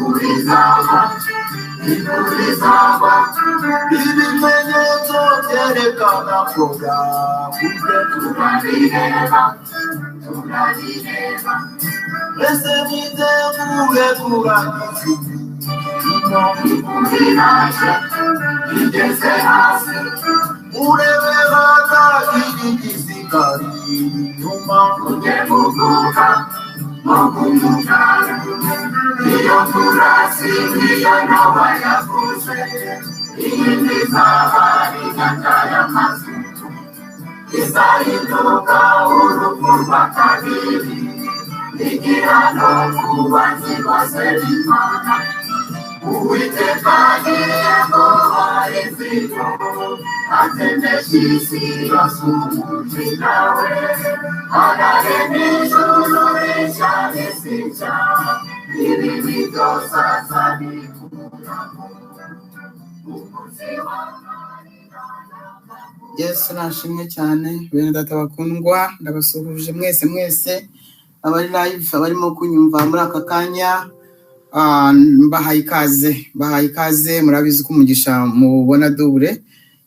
Iburizaba ibimenyetso byerekana ko bwakuze turabireba ese niteguye kurangiza iburiraje igeze hasi urebe hatagira igisigari nyuma ujye kuguka Mokumukara, iyo kurasi niyo nawa yakuze, iyindi zabari nyakaya mazutu, izahinduka urupfu rw'akabiri, igihano ku banzi bose b'Imana, Uwiteka yego arizigo, atendesha isi yose umutima we, ararema ijuru rishya n'isi nshya, ibibi byose azabikuraho, umunsi w'amarira n'amakuba. Yesu nashimwe cyane, bene data bakundwa, ndabasuhuje mwese abari live, abarimo kunyumva muri aka kanya. Mbahaye ikaze murabizi ko umugisha mubona dubure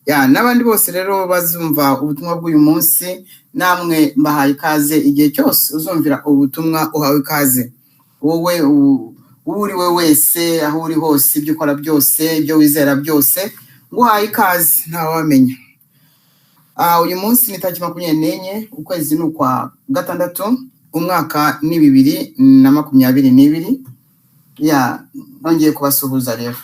ya n'abandi bose rero bazumva ubutumwa bw'uyu munsi, namwe mbahaye ikaze. Igihe cyose uzumvira ubutumwa uhawe ikaze, wowe uri we wese aho uri hose, ibyo ukora byose, ibyo wizera byose, nguhaye ikaze ntawamenya. Uyu munsi ni tariki 24 ukwezi n'ukwa gatandatu umwaka ni 2022. Ya nongeye kubasuhuza rero.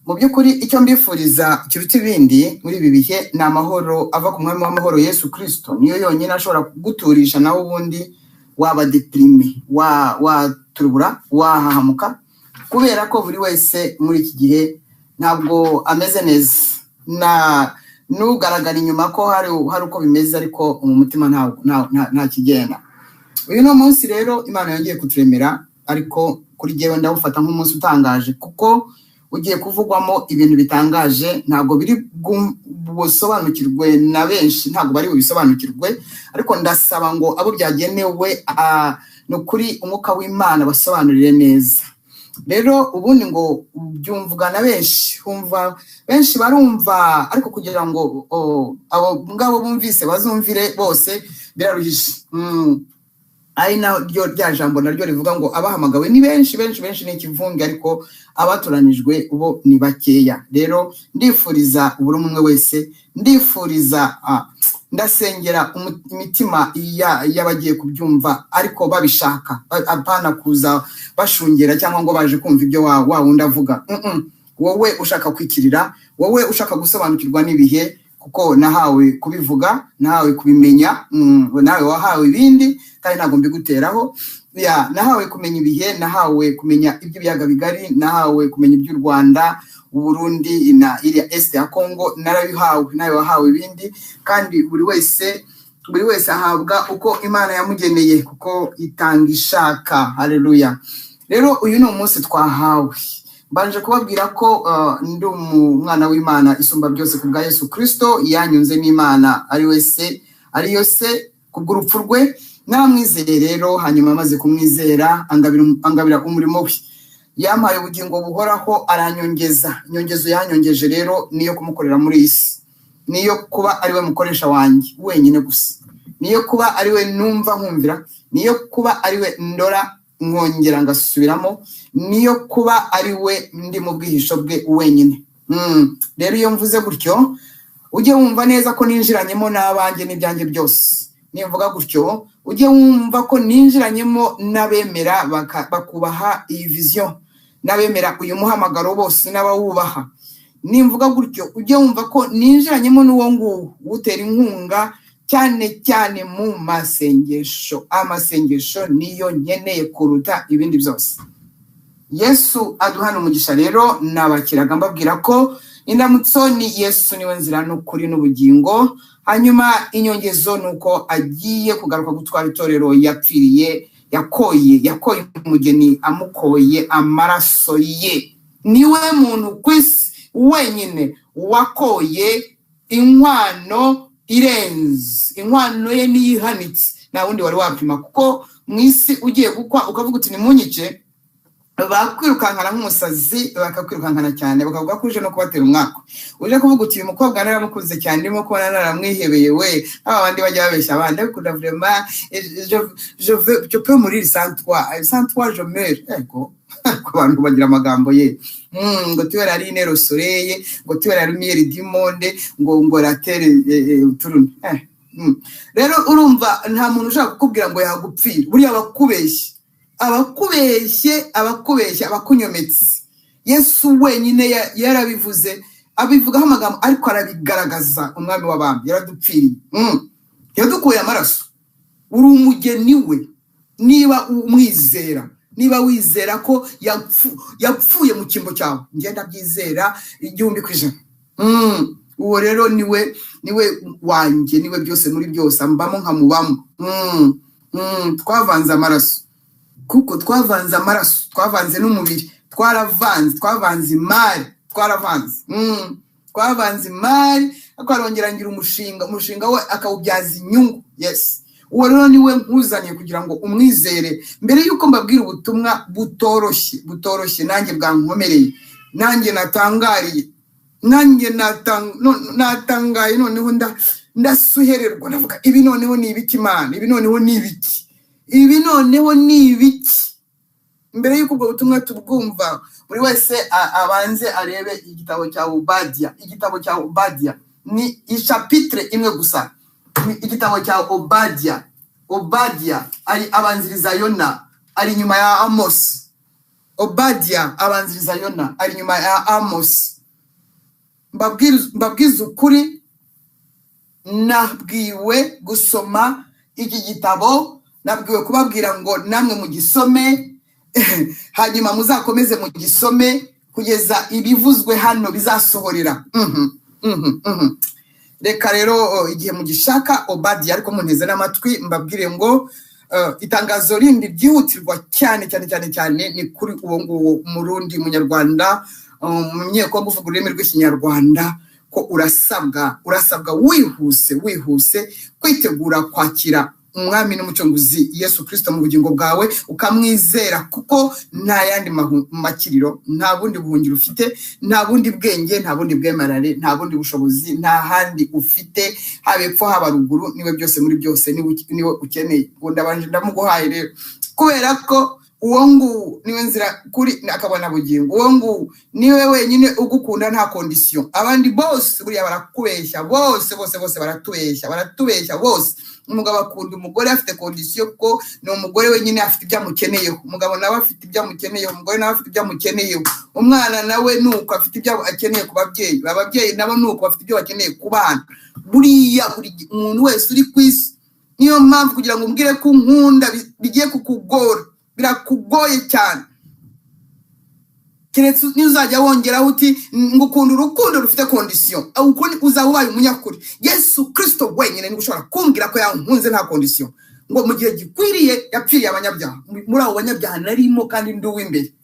Mu by'ukuri icyo mbifuriza kiruta ibindi muri ibi bihe ni amahoro ava ku mwami w'amahoro Yesu Kristo. Niyo yonyine ashobora kuguturisha naho ubundi waba deprime, waturubura, wahahamuka, kubera ko buri wese muri iki gihe ntabwo ameze neza. Nugaragara inyuma ko hari uko bimeze, ariko mu mutima nta kigenda. Uyu no munsi rero Imana yongeye kuturemera, ariko kuri jewe ndawufata nk'umunsi utangaje, kuko ugiye kuvugwamo ibintu bitangaje. Ntabwo biri busobanukirwe na benshi, ntabwo bari bubisobanukirwe, ariko ndasaba ngo abo byagenewe no kuri umwuka w'Imana basobanurire neza. Rero ubundi ngo byumvuga na benshi, benshi barumva, ariko kugira ngo abo ngabo bumvise bazumvire bose biraruhishe. Ari naryo rya jambo naryo rivuga ngo abahamagawe ni benshi ni ikivunge, ariko abaturanijwe ubo ni bakeya. Rero ndifuriza buri umwe wese, ndasengera imitima y'abagiye kubyumva ariko babishaka, apana kuza bashungera cyangwa ngo baje kumva ibyo wa wundi avuga. Wowe ushaka kwikirira, wowe ushaka gusobanukirwa n'ibihe, kuko nahawe kubivuga, nahawe kubimenya, nawe wahawe ibindi kandi ntabwo mbiguteraho. Nahawe kumenya ibihe, nahawe kumenya iby'ibiyaga bigari, nahawe kumenya iby'u Rwanda, Burundi na iriya Est ya Congo, narabihawe, nawe wahawe ibindi, kandi buri wese ahabwa uko Imana yamugeneye, kuko itanga ishaka. Haleluya. Rero uyu ni umunsi twahawe. Banje kubabwira ko ndi umwana w'Imana isumba byose kubwa Yesu Kristo, yanyunze n'Imana ari yose kubw'urupfu rwe. Naramwizeye rero, hanyuma amaze kumwizera angabira umurimo we, yampaye ubugingo buhoraho, aranyongeza. Inyongezo yanyongeje rero niyo kumukorera muri isi, niyo kuba ari we mukoresha wanjye wenyine gusa, niyo kuba ari we numva nkumvira, niyo kuba ari we ndora nkongera ngasubiramo, niyo kuba ari we ndi mu bwihisho bwe wenyine. Rero iyo mvuze gutyo, ujye wumva neza ko ninjiranyemo n'abanjye n'ibyanjye byose. Nimvuga gutyo, ujye wumva ko ninjiranyemo n'abemera bakubaha iyi vision, n'abemera uyu muhamagaro bose n'abawubaha. Nimvuga gutyo, ujye wumva ko ninjiranyemo n'uwo nguwo utera inkunga cyane mu masengesho. Amasengesho niyo nkeneye kuruta ibindi byose. Yesu aduhana umugisha rero, nabakiraga mbabwira ko indamutso ni Yesu niwe nzira n'ukuri n'ubugingo. Hanyuma inyongezo nuko agiye kugaruka gutwara itorero yapfiriye, yakoye umugeni, amukoye amaraso ye. Niwe muntu kwisi wenyine wakoye inkwano irenze. Inkwano ye niyihanitse, nta wundi wari wapima, kuko mwisi ugiye gukwa ukavuga uti nimunyice, bakwirukankana nk'umusazi, bakakwirukankana cyane, bakavuga ko uje no kubatera umwaka, uje kuvuga uti uyu mukobwa naramukunze cyane, ndimo kubona naramwihebeye we, abandi bajya babeshya abandi, ariko vraiment je peux mourir sans toi je meurs. Ego ku bantu bagira amagambo ye, ngo tuwera ari nero soleil, ngo tuwera ari lumière du monde, ngo la terre tourne. Rero urumva nta muntu ushaka kukubwira ngo yagupfira, buriya abakubeshye abakunyometse. Yesu wenyine yarabivuze, abivugaho amagambo ariko arabigaragaza. Umwami w'abami yaradupfiriye, yadukuye amaraso, uri umugeni we niba umwizera, niba wizera ko yapfuye mu kimbo cyawe, ngenda byizera 100%. Uwo rero niwe wanjye, niwe byose muri byose, ambamo nkamubamo. Twavanze amaraso, kuko twavanze amaraso, twavanze n'umubiri, twavanze imari, twavanze imari, akarongera ngira umushinga we akawubyaza inyungu. Yes, uwo rero niwe nkuzaniye kugira ngo umwizere. Mbere yuko mbabwira ubutumwa butoroshye nanjye bwankomereye, nanjye natangariye, natangaye, noneho ndasuhererwa, ndavuga ibi noneho ni ibiki Imana, ibi noneho ni ibiki. Mbere yuko ubwo butumwa tubwumva, buri wese abanze arebe igitabo cya Obadia. Ni chapitre imwe gusa, igitabo cya Obadia ari abanziriza Yona, ari nyuma ya Amos. Obadia abanziriza Yona, ari nyuma ya Amos. Mbabwiza ukuri, nabwiwe gusoma iki gitabo, nabwiwe kubabwira ngo namwe mugisome, hanyuma muzakomeze mugisome kugeza ibivuzwe hano bizasohorera. Reka rero igihe mugishaka Obadia, ariko munteze n'amatwi mbabwire ngo itangazo rindi ryihutirwa cyane ni kuri uwo nguwo Murundi, Munyarwanda, umunyekongo uvuga ururimi rw'Ikinyarwanda, ko urasabwa wihuse kwitegura kwakira umwami n'umucunguzi Yesu Kristo mu bugingo bwawe, ukamwizera, kuko nta yandi makiriro, nta bundi buhungiro ufite, nta bundi bwenge, nta bundi bwemarare, nta bundi bushobozi, nta handi ufite, haba epfo haba ruguru, niwe byose muri byose, niwe ukeneye. Ngo ndabanje ndamuguhaye rero, kubera ko uwo nguwo niwe nzira kuri akabona bugingo. Uwo nguwo niwe wenyine ugukunda nta condition. Abandi bose buriya barakubeshya, bose baratubeshya bose. Umugabo akunda umugore afite condition, ko ni umugore wenyine afite ibyo amukeneyeho, umugabo nawe afite ibyo amukeneyeho, umugore nawe afite ibyo amukeneyeho, umwana nawe nuko afite ibyo akeneye ku babyeyi, ababyeyi nabo nuko bafite ibyo bakeneye ku bana. Buriya buri umuntu wese uri ku isi, niyo mpamvu kugira ngo umbwire ko nkunda bigiye kukugora, birakugoye cyane. Keretse uzajya wongeraho uti ngukunda urukundo rufite condition, uko uzaba ubaye umunyakuri. Yesu Kristo wenyine niwe ushobora kumbwira ko yankunze nta condition, ngo mu gihe gikwiriye yapfiriye abanyabyaha. Muri abo banyabyaha narimo kandi ndi uw'imbere.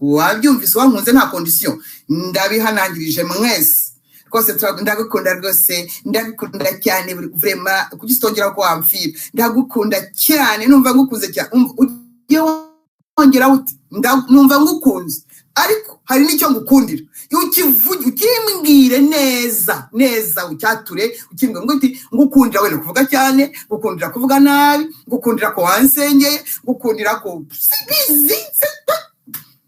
Wabyumvise wankunze nta condition, ndabihanangirije mwese rwose. Ndagukunda rwose, ndagukunda cyane vraiment, kugistongera ko wamfira. Ndagukunda cyane, numva ngukunze cyane. Ujye wongera uti numva ngukunze, ariko hari n'icyo ngukundira. Ukimbwire neza ucyature, ukimbwira ngo uti ngukundira wenda kuvuga cyane, ngukundira kuvuga nabi, ngukundira ko wansengeye, ngukundira ko sibizinze.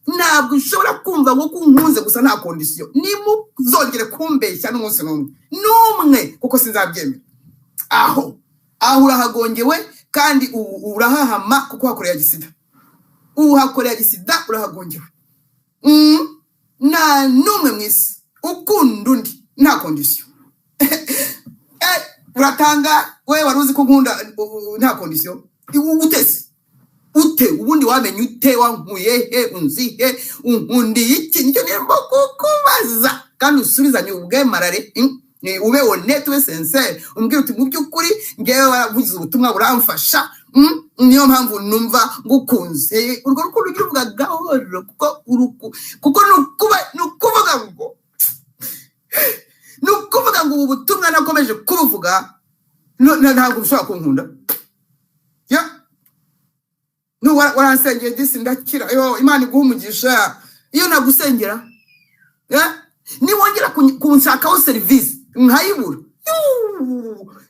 Ntabwo ushobora kumva ngo kunkunze gusa nta condition. Nimuzongere kumbeshya n'umunsi n'umwe, kuko sinzabyemera. Aho urahagongewe kandi urahahama, kuko hakoreye gisida. Uhakoreye gisida urahagongewe. Na numwe mwisi ukunda undi nta condition. Uratanga wewe waruzi ko nkunda nta condition. Ute ubundi wamenye ute wankuye unzihe unkundi iki? Nicyo nembo kukubaza, kandi usubizanye ubwemarare, ube honnête, ube sincere, umbwira uti mu by'ukuri ngewe waravuze ubutumwa buramfasha, niyo mpamvu numva ngukunze. Urwo rukundo uvuga gahoro, kuko nukuvuga ngo ubu butumwa nakomeje kubuvuga ntabwo ushobora kunkunda. waransengeye disi ndakira yo Imana iguha umugisha iyo nagusengera niwongera kunshakaho service nkayibura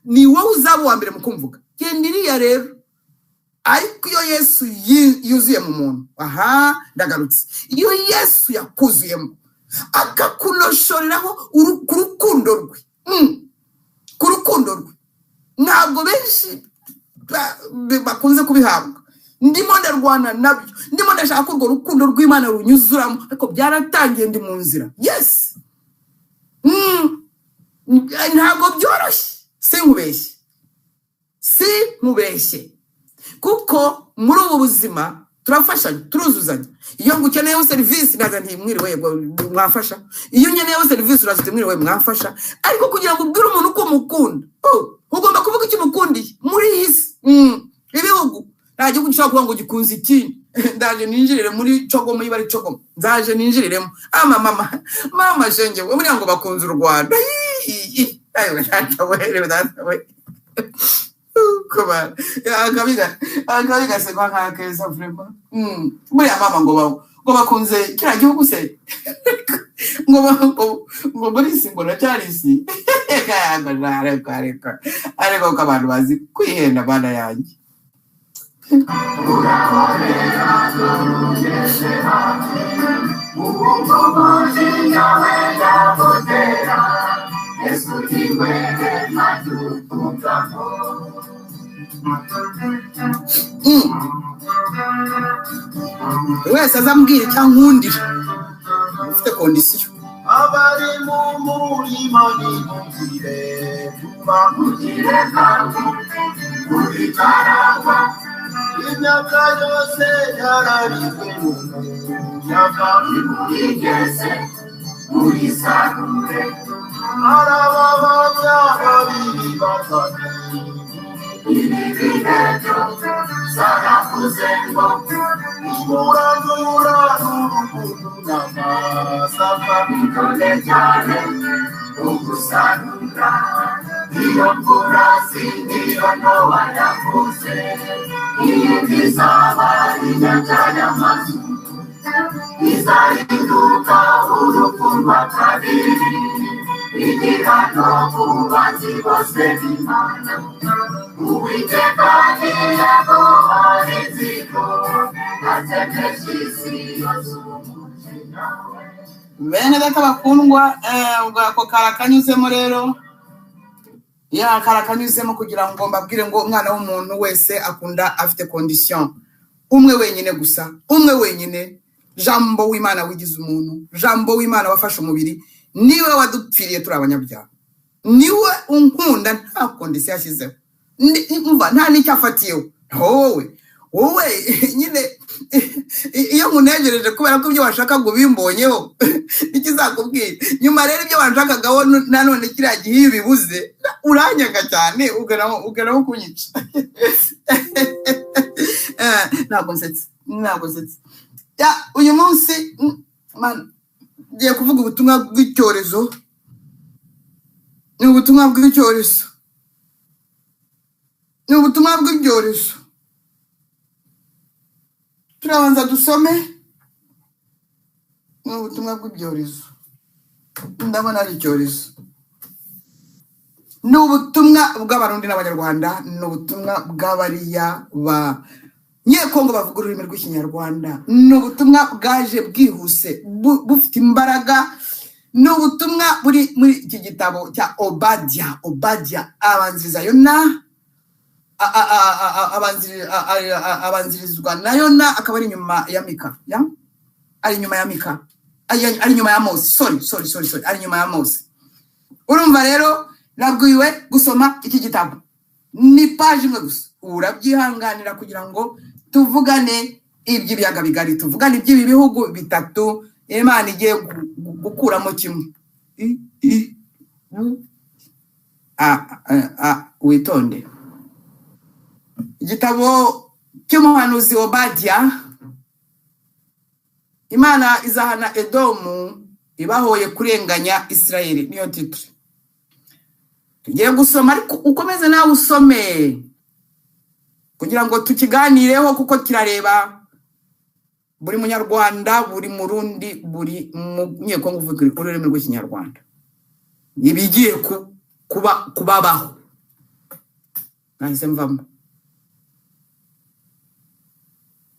ni wowe uzaba wa mbere mukumvuga gendiriya rero ariko iyo Yesu yuzuye mu muntu ndagarutse iyo Yesu yakuzuyemo akakunoshoreraho ku rukundo rwe ntabwo benshi bakunze kubihabwa ndimo ndarwana nabyo ndimo ndashaka ko urwo rukundo rw'Imana runyuzuramo ariko byaratangiye ndi mu nzira yes ntabwo byoroshye sinkubeshye kuko muri ubu buzima turafashanya turuzuzanya iyo ngukeneyeho service naza ntimwiriwe mwafasha iyo nkeneyeho service uraza ntimwiriwe mwafasha ariko kugira ngo ubwire umuntu ko mukunda ugomba kuvuga icyo mukundiye muri hisi ibihugu nta gihugu gishobora kuvuga ngo gikunze iki ndaje ninjirire muri cogomo yiba ari cogomo nzaje ninjiriremo mama shenge we muri ngo bakunze u Rwanda ayo datawe kuba akabiga se kwa keza vraiment muri mama ngo bakunze kira gihugu se ngo muri simbona cyarisi ariko abantu bazi kwihenda bana yanjye wese azambwira cyangwa nkundira ufite kondisiyo abari mu murima n'imugire tubamugire kandi kuritaragwa imyaka yose yararizwe yavamigeze muri sarure arababanya babiri batatu ibibiheto sarakuze ngo murandura n'urukundo n'amasaka bitone cyane ugusarura iyo mvura sindiyo nowa yavuze iyi bizaba inyanja y'amazu izahinduka urupfu rwa kabiri igihano ku banzi bose b'Imana uwiteka ntiyaguhaye inzigo ategereje isi yose umujinya we bene data bakundwa ako karakanyuzemo rero karakanyuzemo kugira ngo mbabwire ngo umwana w'umuntu wese akunda afite condition umwe wenyine gusa umwe wenyine jambo w'Imana wigize umuntu jambo w'Imana wafashe umubiri niwe wadupfiriye turi abanyabyaha niwe unkunda nta condition yashyizeho umva nta nicyo afatiyeho wowe nyine iyo nkunejereje kubera ko ibyo washaka ngo bimbonyeho ikizakubwira nyuma rero ibyo wanshakagaho nanone kiriya gihe iyo bibuze uranyaga cyane ugeraho kunyica ntabwo nsetse uyu munsi ngiye kuvuga ubutumwa bw'icyorezo ni ubutumwa bw'ibyorezo turabanza dusome ni ubutumwa bw'ibyorezo ndabona ari icyorezo ni ubutumwa bw'abarundi n'abanyarwanda ni ubutumwa bw'abariya Nyekongo bavuga ururimi rw'ikinyarwanda ni ubutumwa bwaje bwihuse bufite imbaraga ni ubutumwa buri muri iki gitabo cya Obadia abanziriza Yona abanzirizwa na Yona akaba ari inyuma ya Mika ari inyuma ya Mika ari inyuma ya Mose sorry ari inyuma ya Mose urumva rero nabwiwe gusoma iki gitabo ni page imwe gusa urabyihanganira kugira ngo tuvugane iby'ibiyaga bigari tuvugane iby'ibi bihugu bitatu Imana igiye gukuramo kimwe witonde igitabo cy'umuhanuzi Obadia Imana izahana Edomu ibahoye kurenganya Israeli niyo titre tugiye gusoma ariko ukomeze nawe usome kugira ngo tukiganireho kuko kirareba buri munyarwanda, buri murundi, buri munyekongo uvuga ururimi rw'ikinyarwanda. Ibigiye kubabaho. Nahise mvamo.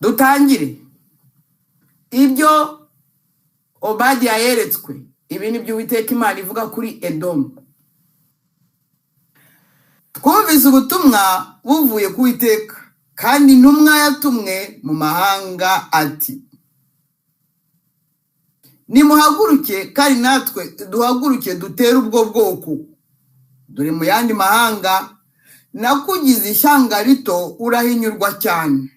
Dutangire. Ibyo Obadiya yeretswe, ibi ni byo Uwiteka Imana ivuga kuri Edomu. Twumvise ubutumwa buvuye ku Uwiteka, kandi intumwa yatumwe mu mahanga ati, nimuhaguruke kandi natwe duhaguruke dutere ubwo bwoko. Dore mu yandi mahanga nakugize ishyanga rito, urahinyurwa cyane.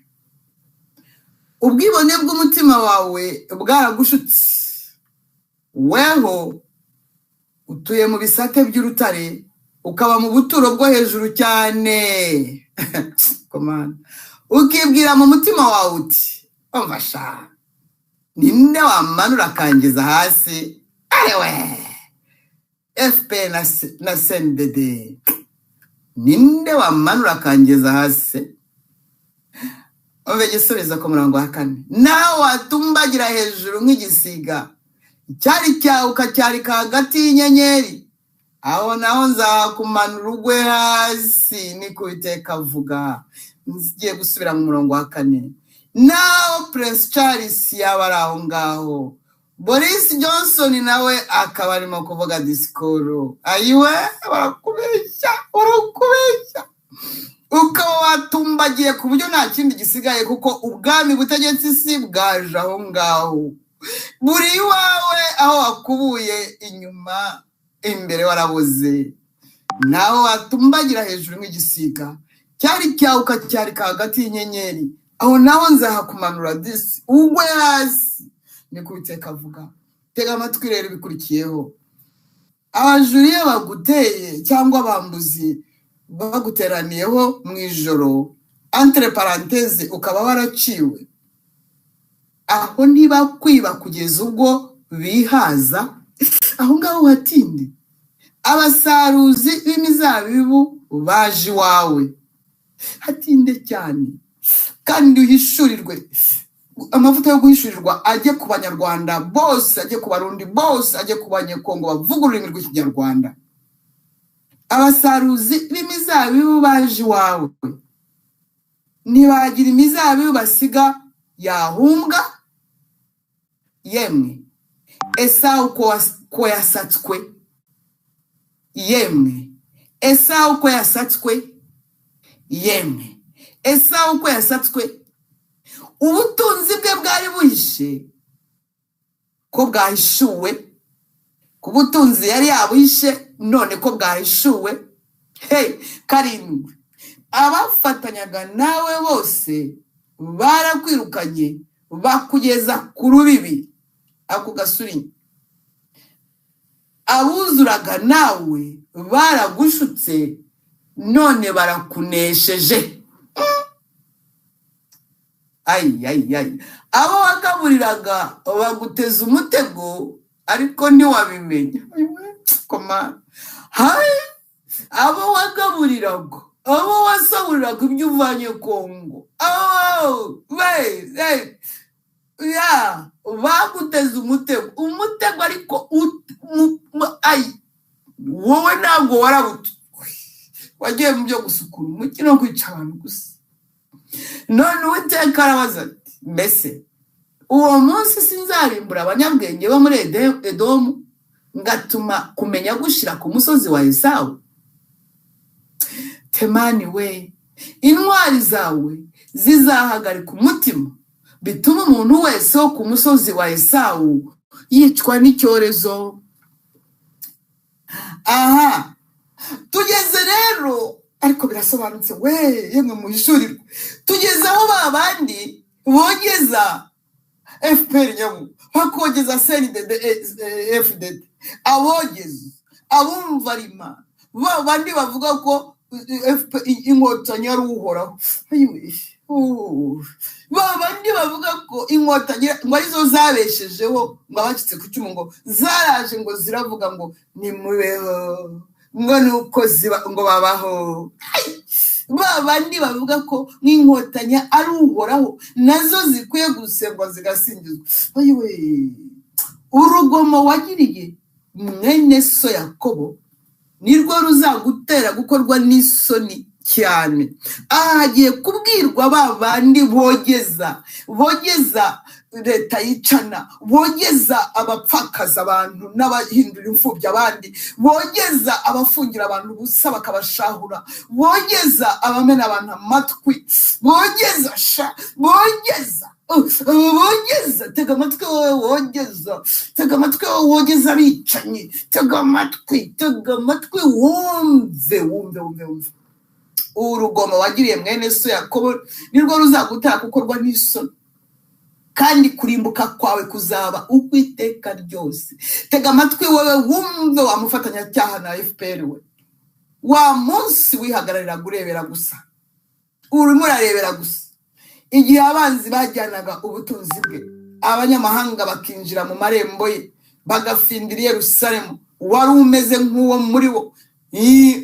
Ubwibone bw'umutima wawe bwaragushutse. Weho utuye mu bisate by'urutare, ukaba mu buturo bwo hejuru cyane. Komana. Ukibwira mu mutima wawe uti, umva sha, ninde wamanura akangeza hasi? Arewe FP na CNDD, ninde wamanura akangeza hasi? Umve igisubizo ku murongo wa 4. Nawe watumbagira hejuru nk'igisiga, icyari cyawe ukacyarika hagati y'inyenyeri, aho naho nzakumanura ugwe hasi, niko Uwiteka avuga. Ngiye gusubira mu murongo wa 4. Nawe Prince Charles yaba ari aho ngaho, Boris Johnson nawe akaba arimo kuvuga disikoro. Ayiwe, barakubeshya, barakubeshya. Ukaba watumbagiye ku buryo nta kindi gisigaye, kuko ubwami butegetsi isi bwaje aho ngaho. Buri wawe aho wakubuye inyuma, imbere warabuze. Naho watumbagira hejuru nk'igisiga, cyari cyawe ukacyarika hagati y'inyenyeri, aho naho nzahakumanura disi ugwe hasi, niko Uwiteka avuga. Tega amatwi rero bikurikiyeho. Abajuriye baguteye cyangwa abambuzi baguteraniyeho mu ijoro, entre parenthèse ukaba waraciwe, aho niba kwiba kugeza ubwo bihaza, aho ngaho hatinde. Abasaruzi b'imizabibu baje iwawe, hatinde cyane, kandi uhishurirwe. Amavuta yo guhishurirwa ajye ku banyarwanda bose, ajye ku barundi bose, ajye ku banyekongo bavuga ururimi rw'ikinyarwanda. Abasaruzi b'imizabibu baje iwawe, ntibagira imizabibu basiga yahumbwa. Yemwe Esawu ko yasatswe, yemwe Esawu ko yasatswe, yemwe Esawu ko yasatswe. Ubutunzi bwe bwari buhishe ko bwahishuwe, ku butunzi yari yabuhishe none ko bwahishuwe. Hey, 7. Abafatanyaga nawe bose barakwirukanye, bakugeza ku rubibi, ako gasuri. Abuzuraga nawe baragushutse, none barakunesheje. Ay. Abo wagaburiraga baguteza umutego, ariko ntiwabimenya. Koma. Hai. Abo wagaburiraga, abo wasaburiraga ibyo uvanye Kongo, ya baguteza umutego, ariko wowe ntabwo warabutu, wagiye mu byo gusukura umukino no kwica abantu gusa. None Uwiteka arabaza ati, mbese uwo munsi sinzarimbura abanyabwenge bo muri Edomu, ngatuma kumenya gushira ku musozi wa Esawu? Temani we, intwari zawe zizahagarika umutima, bituma umuntu wese wo ku musozi wa Esawu yicwa n'icyorezo. Aha, tugeze rero, ariko birasobanutse we, yemwe muhishurirwe. Tugeze aho babandi bogeza FPR nyabu, bakogeza CNDD FDD, abogeza abumva rima, babandi bavuga ko inkotanyi ari uhoraho. Babandi bavuga ko inkotanyi ngo arizo zabeshejeho, ngo abacitse ku cyuma ngo zaraje ngo ziravuga ngo nimubeho, ngo nuko ziba ngo babaho. babandi bavuga ko n'inkotanyi ari uhoraho nazo zikwiye gusengwa zigasingizwa. Oyiwe, urugomo wagiriye mwene so Yakobo nirwo ruzagutera gukorwa n'isoni cyane. Ahagiye kubwirwa babandi bogeza leta yicana, bogeza abapfakaza abantu n'abahindura imfubyi abandi, bogeza abafungira abantu ubusa bakabashahura, bogeza abamena abantu amatwi, bogeza tega amatwi wowe wogeza, tega amatwi wowe wogeza abicanyi, tega amatwi wumve. Urugomo wagiriye mwene so Yakobo nirwo ruzagutera gukorwa n'isoni, kandi kurimbuka kwawe kuzaba ukwiteka ryose. Tega amatwi wowe wumve wa mufatanyacyaha na FPR we, wa munsi wihagararira gurebera gusa, urimo urarebera gusa. Igihe abanzi bajyanaga ubutunzi bwe, abanyamahanga bakinjira mu marembo ye bagafindira Yerusalemu, wari umeze nk'uwo muri wo.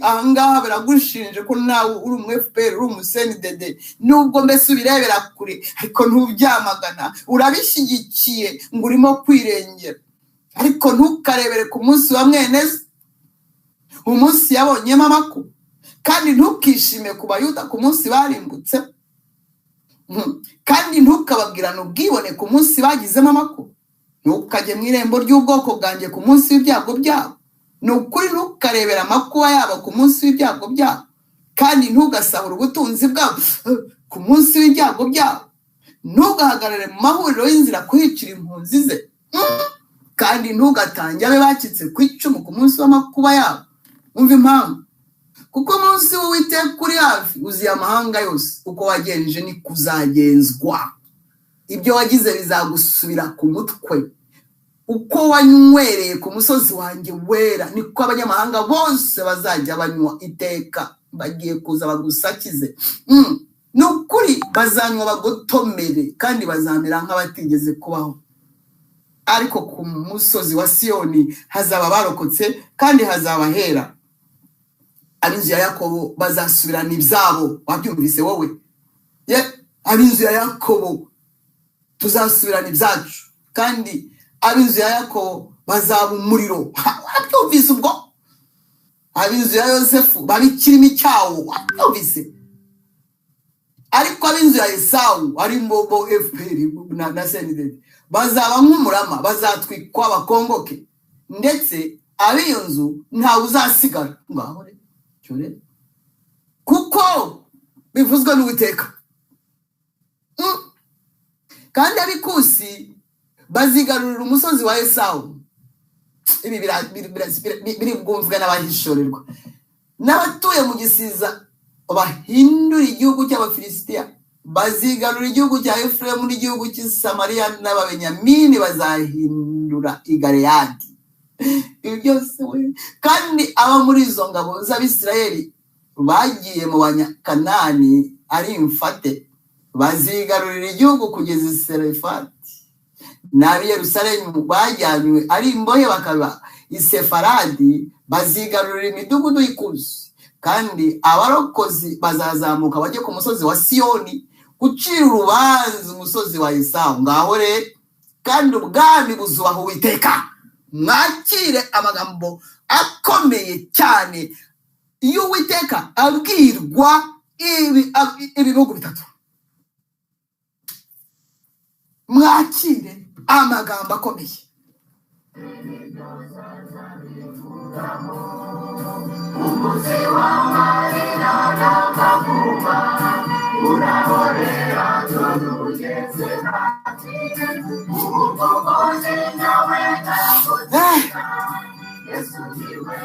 Ahangaha baragushinje ko nawe uri umu FPR, uri umusenidede, nubwo mbese ubirebera kure ariko ntubyamagana, urabishyigikiye ngo urimo kwirengera. Ariko ntukarebere ku munsi wa mwene se, umunsi yabonyemo amakuru, kandi ntukishime ku Bayuda ku munsi barimbutse, kandi ntukababwirane ubwibone ku munsi bagizemo amakuru. Ntukajye mu irembo ry'ubwoko bwanjye ku munsi w'ibyago byabo. Ni ukuri ntukarebera amakuba yabo ku munsi w'ibyago byabo, kandi ntugasahura ubutunzi bwabo ku munsi w'ibyago byabo. Ntugahagarare mu mahuriro y'inzira kuhicira impunzi ze, kandi ntugatange abe bacitse ku icumu ku munsi w'amakuba yabo. Umva impamvu, kuko umunsi w'Uwiteka uri hafi, uziye amahanga yose. Uko wagenje ni kuzagenzwa, ibyo wagize bizagusubira ku mutwe. Uko wanywereye ku musozi wanjye wera, niko abanyamahanga bose bazajya banywa iteka. Bagiye kuza bagusakize, ni ukuri bazanywa bagotomere, kandi bazamera nk'abatigeze kubaho. Ariko ku musozi wa Siyoni hazaba barokotse, kandi hazaba hera. Ab'inzu ya Yakobo bazasubirana ibyabo. Wabyumvise wowe? Ab'inzu ya Yakobo tuzasubirana ibyacu, kandi ab'inzu ya Yakobo bazaba umuriro. Wabyumvise ubwo? Ab'inzu ya Yosefu babikirimo icyawo. Wabyumvise? Ariko ab'inzu ya Esawu ari mbobo FPR na senidede bazaba nk'umurama, bazatwikwa bakongoke, ndetse ab'iyo nzu ntawe uzasigara. Ngaho rero, kuko bivuzwe n'Uwiteka. Kandi ab'ikusi bazigarurira umusozi wa Esawu. Ibi biri bwumvwe n'abahishorerwa. N'abatuye mu gisiza bahindura igihugu cy'Abafilisitiya, bazigarura igihugu cya Efuremu n'igihugu cy'Isamariya, n'Ababenyamini bazahindura i Galeyadi. Ibi byose we, kandi aba muri izo ngabo z'Abisirayeli bagiye mu Banyakanani ari imfate, bazigarurira igihugu kugeza i Serefati. N'ab'i Yerusalemu bajyanywe ari imbohe bakaba i Sefaradi, bazigarurira imidugudu y'ikusi. Kandi abarokozi bazazamuka bajye ku musozi wa Siyoni gucira urubanza umusozi wa Esawu. Ngaho rero, kandi ubwami buzubaha Uwiteka. Mwakire amagambo akomeye cyane iyo Uwiteka abwirwa ibihugu bitatu. Mwakire amagambo akomeye. Umuzi w'amarira n'amakuba urahorera tugeze hati, umugozi nawe ndaguteka, Yesu niwe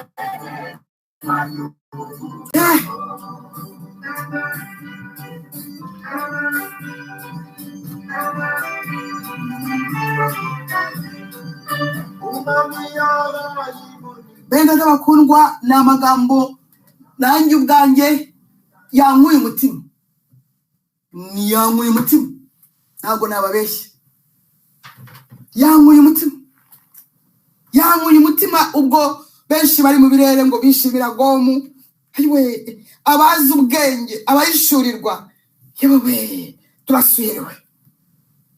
benda n'abakundwa. Ni amagambo nanjye ubwanjye yankuye umutima, yankuye umutima, ntabwo nababeshya. Yankuye umutima ubwo benshi bari mu birere ngo bishimira Gomu, ayiwe abazi ubwenge abayishurirwa yewe turasuyewe.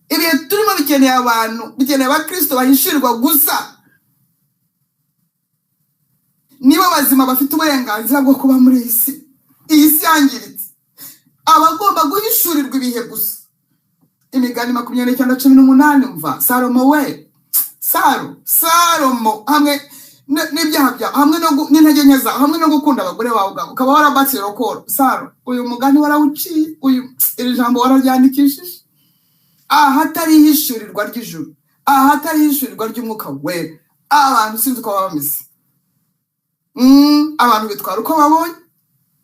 Ibihe turimo bikeneye abantu, bikeneye abakristo bahishurirwa gusa, nibo bazima bafite uburenganzira bwo kuba muri iyi si yangiritse. Abagomba guhishurirwa ibihe gusa. Imigani 29:18 mva Salomo we Salomo hamwe n'ibyaha byawe hamwe n'intege nke zawe hamwe no gukunda abagore bawe ubwawe ukaba warabatse rokoro. Salo uyu mugani warawuciye, iri jambo wararyandikishije. Ahatari ihishurirwa ry'ijuru, ahatari ihishurirwa ry'umwuka we, abantu sinzi uko baba bameze. Abantu bitwara uko babonye,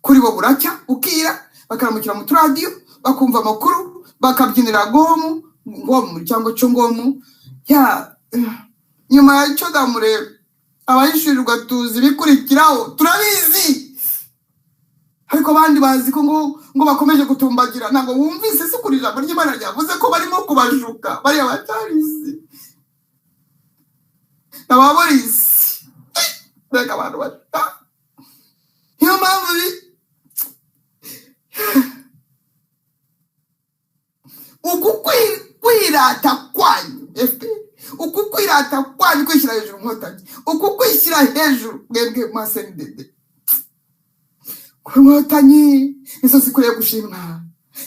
kuri bo buracya ukira, bakaramukira mu turadiyo, bakumva amakuru, bakabyinira ngomu cyangwa cyo ngomu. Nyuma y'icyo damureba abahishurirwa tuzi bikurikiraho turabizi, ariko abandi bazi ko ngo bakomeje gutumbagira. Ntabwo wumvise se kuri ijambo ry'Imana ryavuze ko barimo kubashuka bariya batarizi n'ababorisi. Reka abantu bata niyo mpamvu uku kwirata kwanyu uku kwirata kwanyu kwishyira hejuru Inkotanyi, uku kwishyira hejuru mwebwe mwasendede Inkotanyi izo zikwiye gushimwa.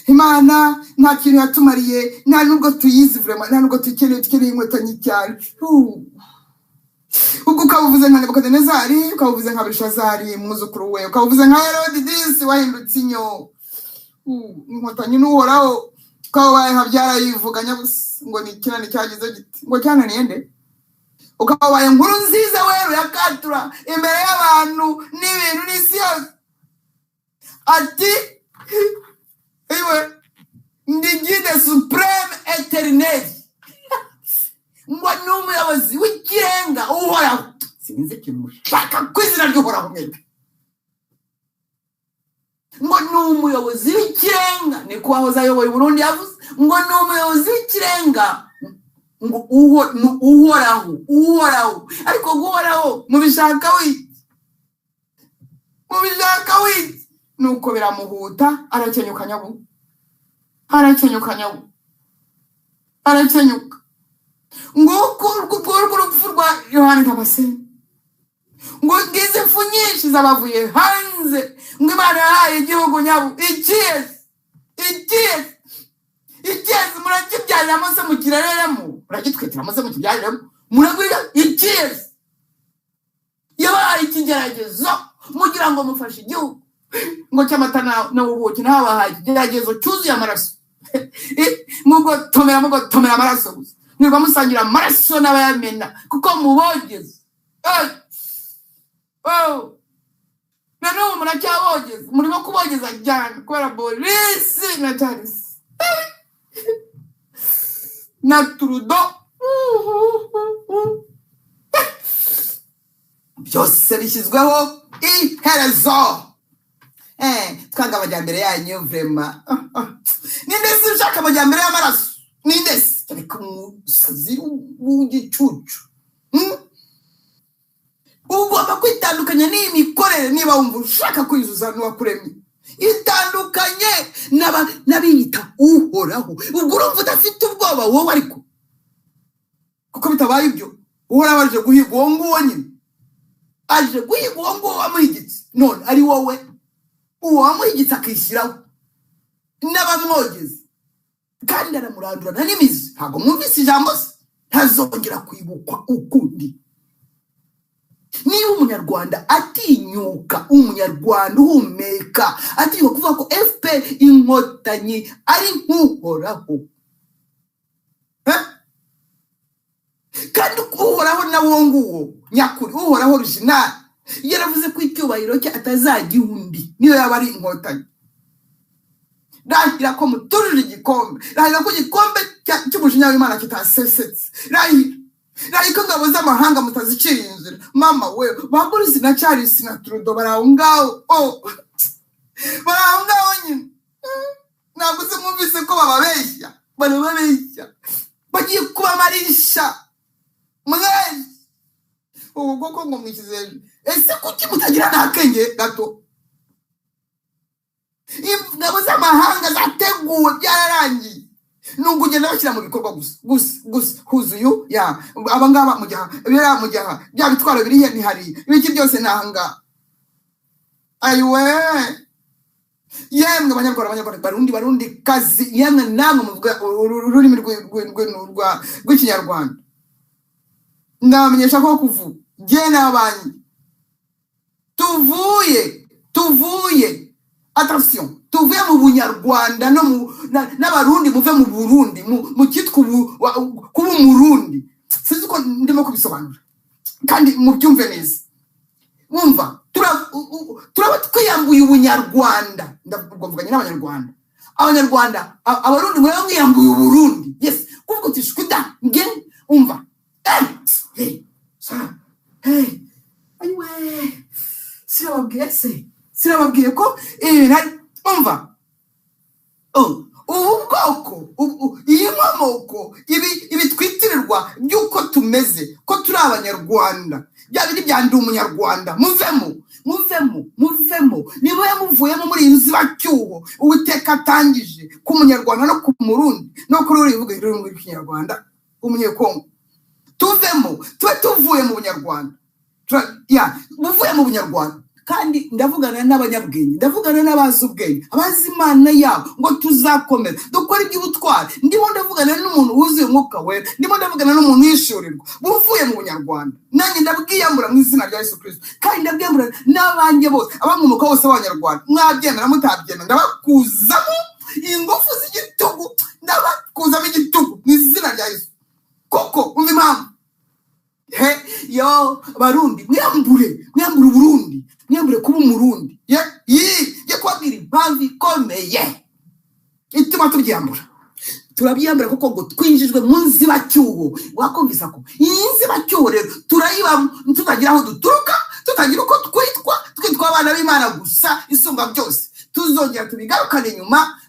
Imana nta kintu yatumariye, nta nubwo tuyizi vraiment, nta nubwo tukeneye Inkotanyi cyane. Ubwo ukavuze nka Nebukadinezari, ukavuze nka Belshazzari muzukuru we, ukavuze nka Herodisi wahindutse inyo. Inkotanyi n'uhoraho ukabaye habyara yivuganya ngo ni kinani cyagize giti ngo cyananiye nde, ukabaye inkuru nziza wero yakatura imbere y'abantu n'ibintu n'isi yose ati iwe ndi guide supreme éternel ngo n'umuyobozi w'ikirenga uhoraho. Sinzi ikintu mushaka kwizina ry'uhoraho mwebwe, ngo n'umuyobozi w'ikirenga ni ko wahoze ayoboye Burundi yavuze ngo n'umuyobozi w'ikirenga ngo uhoraho. Ariko guhoraho mubishaka wiki nuko biramuhuta arakenyuka nyabu, arakenyuka ngo urupfu rwa Yohani Damascene ngo ngize impfu nyinshi zabavuye hanze, ngo Imana yahaye igihugu nyabu icyezi murakibyarira se mukirereremo, muragitwitira se mukibyariremo, muragwira icyezi yabahaye ikigeragezo mugira ngo mufashe igihugu ngo cyamata n'ubuki n'abahaye ikigeragezo cyuzuye amaraso. mugotomera amaraso gusa, nirwa musangira amaraso n'abayamena kuko mubogeze. Nanu muracyabogeza, murimo kubogeza cyane kubera Boris na Charles na Trudeau. Byose bishyizweho iherezo. Twanga amajyambere yanyu vraiment. Ninde se ushaka amajyambere y'amaraso? Ninde se? Ariko umusazi w'igicucu. Ugomba kwitandukanya n'imikorere niba wumva ushaka kwizuza n'uwakuremye. Itandukanye n'abiyita uhoraho. Ubwo urumva udafite ubwoba wowe ariko. Kuko bitabaye ibyo uhoraho aje guhiga uwo nguwo nyine. Aje guhiga uwo nguwo wamuhigitse. None ari wowe uwo wamuhigitse akishyiraho n'abamwogeze kandi aramurandurana n'imizi. Ntabwo mwumvise ijambo se, ntazongera kwibukwa ukundi. Niba umunyarwanda atinyuka, umunyarwanda uhumeka atinyuka kuvuga ko FPR Inkotanyi ari nk'uhoraho, kandi uhoraho nawo nguwo nyakuri, uhoraho original yaravuze ko icyubahiro cye atazagiha undi niyo yaba ari Inkotanyi. Rahira ko muturije igikombe, rahira ko igikombe cy'umujinya w'Imana kitasesetse, rahira ko ngabo z'amahanga mutazicira inzira. Mama we ba Boris na Charles na Trudeau baraho ngaho nyine. Ntabwo se mwumvise ko bababeshya, bagiye kubamarisha mwese. Ubu koko ngo mwikize ese kuki mutagira n'akenge gato? ngabo z'amahanga zateguwe byararangiye nubwo ugenda bashyira mu bikorwa gusa huzuyu ya abangaba mujyaha bya bitwaro birihe ntihari ibiki byose nahanga ayiwe yemwe abanyarwanda barundi kazi yemwe namwe muvuga ururimi rw'ikinyarwanda ndamenyesha ko kuvu je n'abanyi tuvuye attention tuvuye mu bunyarwanda no n'abarundi muve mu Burundi mu kitwa kuba umurundi sinzi ko ndimo kubisobanura kandi mubyumve neza mwumva turaba twiyambuye ubunyarwanda ndavuganye n'abanyarwanda abarundi mwe mwiyambuye uburundi yes kuvuga uti shkuda nge umva ayiwe sirababwiye ko umva ubu bwoko iyi nkomoko ibi twitirirwa by'uko tumeze ko turi abanyarwanda bya bindi bya ndi umunyarwanda muvemo niba yamuvuyemo muri iyi nzibacyuho Uwiteka atangije ku munyarwanda no ku murundi no kuri uri vuga ururimi rw'ikinyarwanda umunyekongo tuvemo tuvuye mu bunyarwanda muvuye mu bunyarwanda kandi ndavugana n'abanyabwenge ndavugana n'abazi ubwenge abazi Imana yabo ngo tuzakomeza dukora iby'ubutwari ndimo ndavugana n'umuntu wuzuye umwuka wera ndimo ndavugana n'umuntu yishurirwa buvuye mu bunyarwanda nanjye ndabwiyambura mu izina rya Yesu Kristo kandi ndabwiyambura n'abanjye bose abamumuka bose b'abanyarwanda mwabyemera mutabyemera ndabakuzamo ingufu z'igitugu ndabakuzamo igitugu mu izina rya Yesu koko umva impamvu barundi mwiyambure Burundi mwiyambure kuba umurundi ye kubabwira impamvu ikomeye ituma tubyiyambura turabyiyambura kuko ngo twinjijwe mu nzibacyuho wakumvisa ko iyi nzibacyuho rero turayibamo tutagira aho duturuka tutagira uko twitwa abana b'Imana gusa isumba byose tuzongera tubigarukane nyuma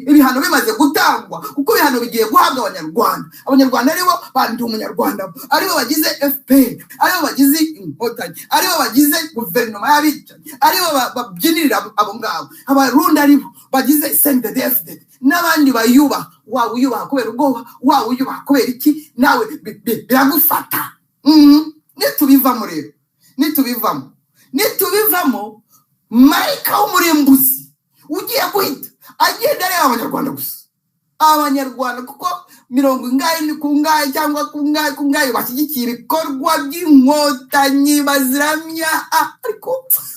ibihano bimaze gutangwa kuko ibihano bigiye guhabwa abanyarwanda aribo bandi umunyarwanda aribo bagize FPR aribo bagize inkotanyi aribo bagize guverinoma y'abicanyi aribo babyinirira abo ngabo abarundi aribo bagize CNDD-FDD n'abandi bayubaha waba uyubaha kubera ubwoba waba uyubaha kubera iki nawe biragufata nitubivamo marayika w'umurimbuzi ugiye guhita agenda areba abanyarwanda gusa abanyarwanda kuko mirongo ingahe ni kungahe cyangwa kungahe bashyigikiye ibikorwa by'inkotanyi baziramya ariko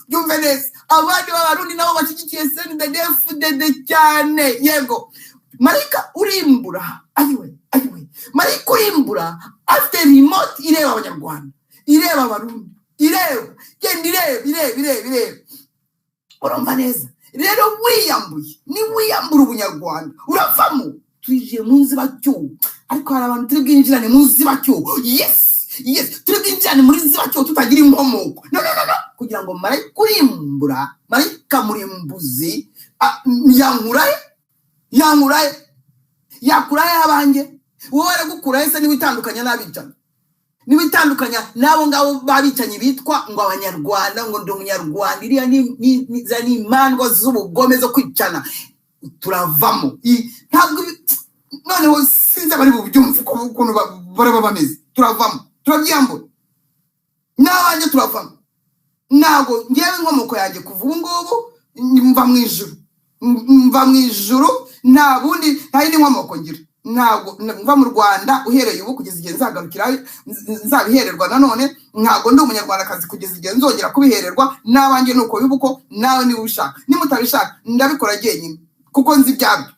byumve neza abandi b'abarundi nabo bashyigikiye CNDD-FDD cyane yego marayika urimbura marayika urimbura afite remote ireba abanyarwanda ireba abarundi genda ireba urumva neza rero wiyambura ubunyarwanda uravamo tuje mu nzibacyuho ariko hari abantu turi bwinjirane mu nzibacyuho yes turi bwinjirane muri nzibacyuho tutagira inkomoko no kugira ngo marayika urimbura marayika murimbuzi yakurahe abanjye wowe aragukurahe se niwitandukanya n'abicanyi niwitandukanya n'abo ngabo babicanyi bitwa ngo abanyarwanda ngo ndi umunyarwanda iriya ni imandwa z'ubugome zo kwicana turavamo ntabwo noneho sinzi bari bubyumva ukuntu baraba bameze turavamo turabyiyambura n'abanjye turavamo ntabwo ngewe inkomoko yanjye kuva ubu ngubu mva mu ijuru nta bundi nta yindi nkomoko ngira ntabwo mva mu Rwanda uhereye ubu kugeza igihe nzagarukira nzabihererwa nanone ntabwo ndi umunyarwandakazi kugeza igihe nzongera kubihererwa n'abanjye nuko bibuko nawe niba ushaka nimutabishaka ndabikora jyenyine kuko nzi ibyabyo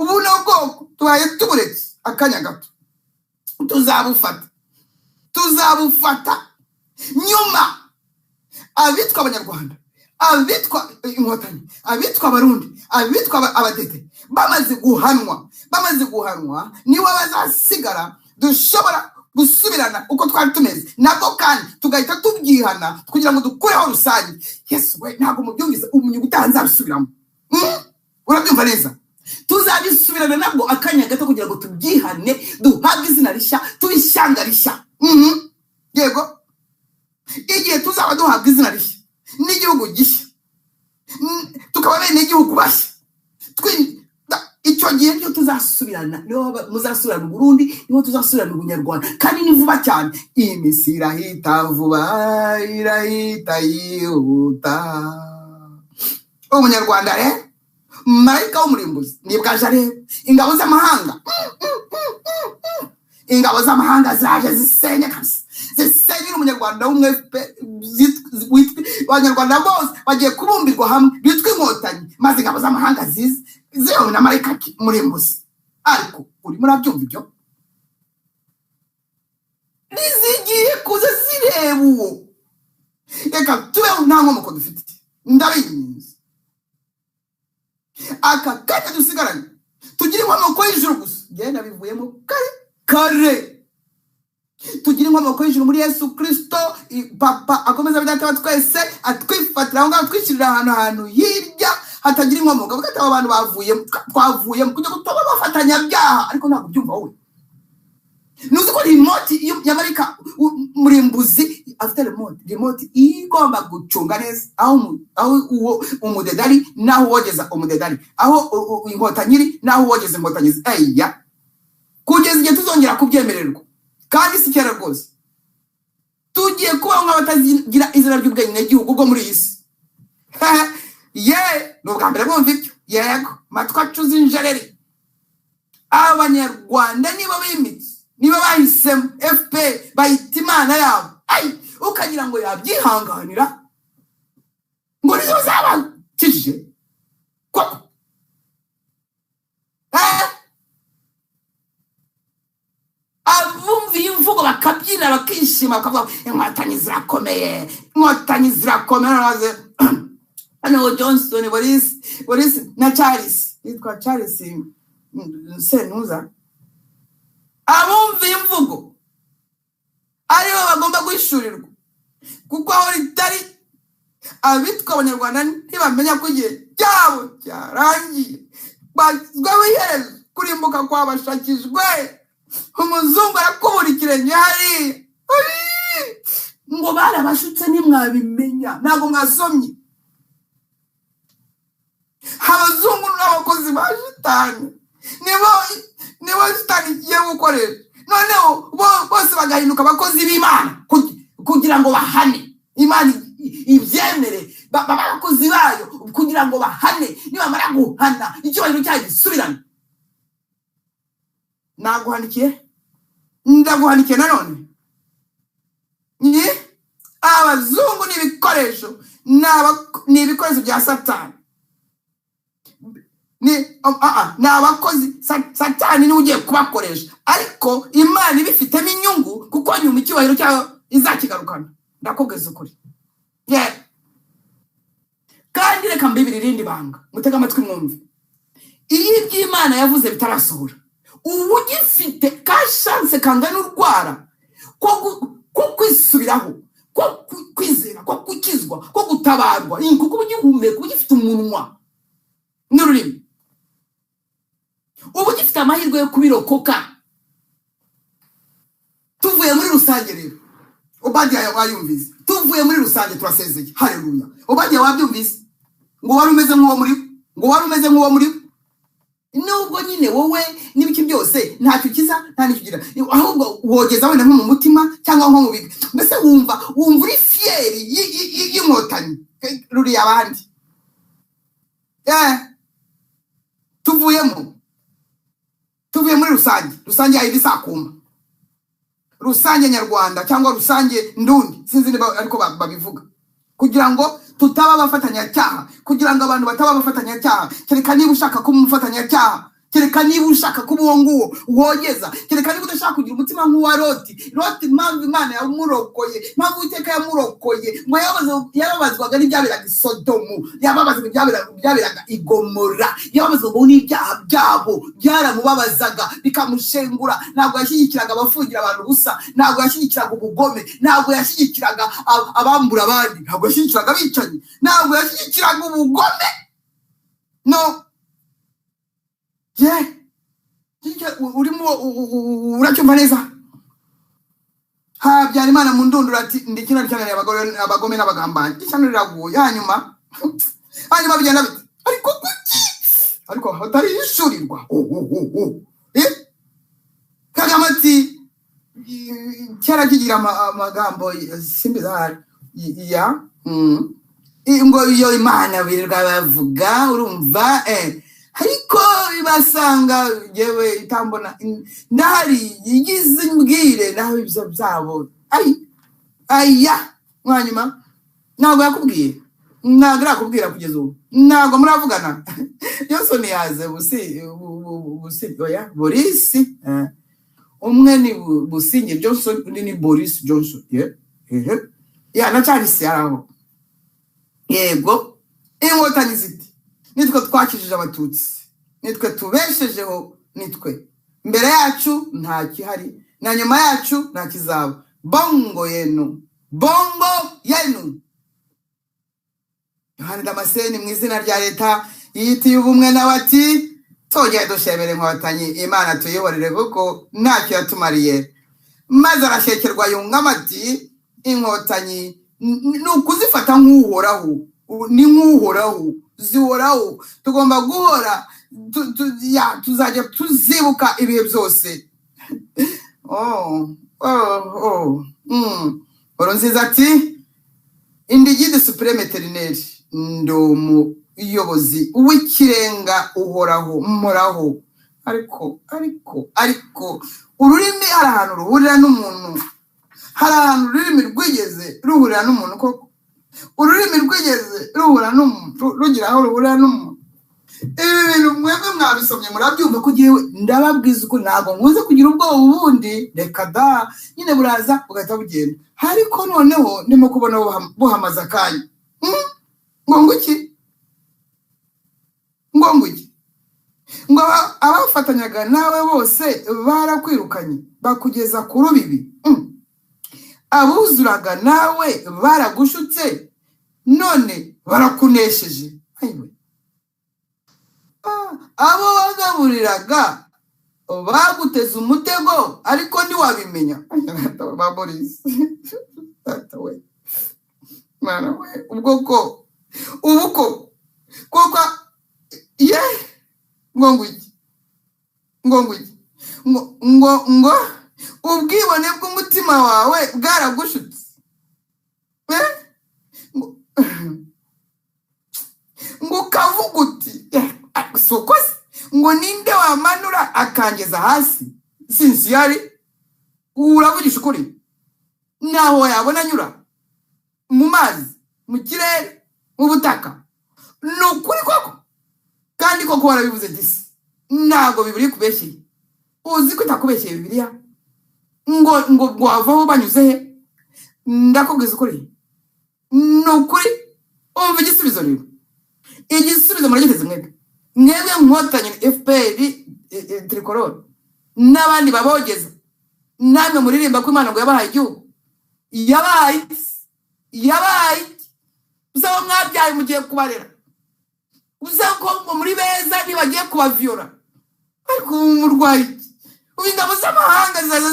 ubu nubwo tubaye tuburetse akanya gato tuzabufata nyuma abitwa abanyarwanda abitwa inkotanyi abitwa abarundi abitwa abadede bamaze guhanwa niwe bazasigara dushobora gusubirana uko twari tumeze nabwo kandi tugahita tubyihana kugira ngo dukureho rusange yesu we ntabwo mubyumvise umunyugu utaha nzabisubiramo urabyumva neza tuzabisubirana nabwo akanya gato kugira ngo tubyihane duhabwe izina rishya tubishyanga rishya yego igihe tuzaba duhabwa izina rishya n'igihugu gishya tukaba bene igihugu bashya tuzasubirana muzasubirana Burundi niho tuzasubirana Ubunyarwanda kandi ni vuba cyane iminsi irahita vuba irahita yihuta Umunyarwanda marayika w'umurimbuzi nibwaje areba ingabo z'amahanga zaje zisenya kasi zisenyera Umunyarwanda w'umwe Abanyarwanda bose bagiye kubumbirwa hamwe bitwa Inkotanyi maze ingabo z'amahanga ziwe na marayika murimbuzi ariko uri murabyumva ibyo nizigiye kuza zireba uwo reka tubeho nta nkomoko dufite ndabinyiza aka kanya dusigaranye tugire inkomoko y'ijuru gusa genda bivuyemo kare tugire inkomoko y'ijuru muri Yesu Kristo papa akomeza bidata twese atwifatira aho ngaho twishyirira ahantu hirya hatagira inkomoko bwate abantu twavuye kujya gutoba bafatanya byaha ariko ntabwo byumva wowe nuzi ko remote y'Amerika murimbuzi afite remote igomba gucunga neza aho uwo umudedari naho wogeza umudedari aho Inkotanyi naho wogeza Inkotanyi eya kugeza igihe tuzongera kubyemererwa kandi si kera rwose tugiye kubaho nk'abatagira izina ry'ubwenge n'igihugu bwo muri isi n'ubwa mbere bumva ibyo yego matwa acuza injereri Abanyarwanda nibo bimitse niba bahisemo FPR bayita imana yabo ukagira ngo yabyihanganira ngo nizo zabakije koko abumviye imvugo bakabyina bakishima bakavuga Inkotanyi zirakomeye hano Johnson Boris na Charles yitwa Charles Senuza abumviye imvugo aribo bagomba guhishurirwa kuko aho ritari abitwa Abanyarwanda ntibamenya ko igihe cyabo cyarangiye bazwiho iherezo kurimbuka kwabashakijwe umuzungu arakubura ikirenge hari ngo barabashutse nimwabimenya ntabwo mwasomye abazungu n'abakozi ba Shitani nibo Shitani igiye gukoresha noneho bose bagahinduka abakozi b'Imana kugira ngo bahane Imana ibyemere abakozi bayo kugira ngo bahane nibamara guhana icyubahiro cyayo gisubirane ndaguhanikiye nanone abazungu ni ibikoresho bya Satani ni abakozi Satani niwe ugiye kubakoresha ariko Imana ibifitemo inyungu kuko nyuma icyubahiro cyayo izakigarukana ndakubwiza ukuri kandi reka mbibiri irindi banga mutega amatwi mwumve iyo iby'Imana yavuze bitarasohora ubu ugifite ka chance kangana urwara ko kwisubiraho ko kwizera ko gukizwa ko gutabarwa kuko ugihumeka ugifite umunwa n'ururimi ubu ugifite amahirwe yo kubirokoka tuvuye muri rusange rero Obadiya wayumvise tuvuye muri rusange turasezeye haleluya Obadiya wabyumvise ngo wari umeze nk'uwo muri nubwo nyine wowe n'ibiki byose ntacyo kiza nta nikigira ahubwo wogeza wenda nko mu mutima cyangwa nko mu biga mbese wumva uri fieri y'Inkotanyi ruri abandi tuvuye muri rusange ya ibisakuma rusange nyarwanda cyangwa rusange ndundi sinzi niba ariko babivuga kugira ngo tutaba bafatanyacyaha kugira ngo abantu bataba bafatanyacyaha kereka niba ushaka kuba umufatanyacyaha kereka niba ushaka kuba uwo nguwo wogeza kereka niba udashaka kugira umutima nk'uwa Loti mpamvu Imana yamurokoye mpamvu Uwiteka yamurokoye ngo yababazwaga n'ibyaberaga i Sodomu yababazwaga ibyaberaga i Gomora yababazwaga n'ibyaha byabo byaramubabazaga bikamushengura ntabwo yashyigikiraga abafungira abantu ubusa ntabwo yashyigikiraga ubugome ntabwo yashyigikiraga abambura abandi ntabwo yashyigikiraga abicanyi ntabwo yashyigikiraga ubugome no urimo uracyumva neza Habyarimana mu ndundura ati ndikina cyane abagome n'abagambanyi cyane riraguye hanyuma bigenda bite ariko kuki ariko hatarishurirwa Kagame ati cyara kigira amagambo simbiza ya ngo iyo Imana birirwa bavuga urumva ariko ibasanga yewe itambona ndahari yigize imbwire naho ibyo byabo aya mwanyuma ntabwo yakubwiye ntabwo arakubwira kugeza ubu ntabwo muravugana Johnson yaze busi oya Boris umwe ni Businge Johnson undi ni Boris Johnson na Charles araho yego inkotanyi ziti nitwe twakijije abatutsi nitwe tubeshejeho nitwe mbere yacu nta kihari na nyuma yacu nta kizaba bongo yenu Yohani Damascene mu izina rya leta yitiye ubumwe n'abati togeye dushebere inkotanyi Imana tuyiborere kuko ntacyo yatumariye maze arashekerwa yungama ati inkotanyi nukuzifata nk'uhoraho ni nk'uhoraho zihoraho tugomba guhora tuzajya tuzibuka ibihe byose Nkurunziza ati indigide supreme eternelle ndomu iyobozi w'ikirenga uhoraho mporaho ariko ururimi hari ahantu ruhurira n'umuntu hari ahantu ururimi rwigeze ruhurira n'umuntu koko ururimi rwigeze ruhura n'umuntu rugira aho ruhurira n'umuntu ibi bintu mwebwe mwabisomye murabyumva ko giye ndababwiza uko ntabwo nkuze kugira ubwoba ubundi reka da nyine buraza bugahita bugenda ariko noneho ndimo kubona buhamaza akanya ngo abafatanyaga nawe bose barakwirukanye bakugeza ku rubibi abuzuraga nawe baragushutse none barakunesheje abo wagaburiraga baguteze umutego ariko ntiwabimenya Boris mwana we ubwoko koko ye ngo ubwibone bw'umutima wawe bwaragushutse ngo ukavuga uti sokoze ngo ninde wamanura akangeza hasi sincere uravugisha ukuri naho yabona anyura mu mazi mu kirere mu butaka nukuri koko kandi koko warabivuze disi ntago biburi kubeshyeye uzi ko itakubeshyeye Bibiliya ngo wavaho banyuze he ndakubwiza ukuri nukuri umva igisubizo rero igisubizo muragiteze mwebwe nkotanyi FPR tricolore n'abandi babogeza namwe muririmba ko Imana ngo yabahaye igihugu yabaye usaba mwabyaye mugiye kubarera usaba ko muri beza nibagiye kubaviora ariko umurwayi ubingabo z'amahanga zaza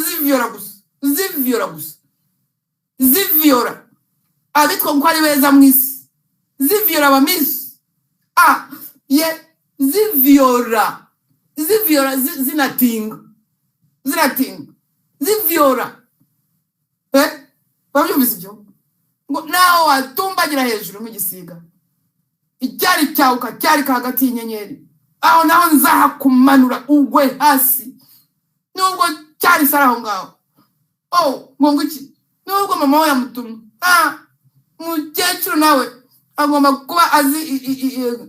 ziviora abitwa ko ari beza mwisi ziviora abamisi ziviora zinatinga ziviora babyumvise ibyo ngo naho watumbagira hejuru nk'igisiga icyari cyawuka cyari hagati y'inyenyeri aho naho nzahakumanura ugwe hasi nubwo cyari saraho ngaho ngo iki nubwo mama we yamutumye mukecuru nawe agomba kuba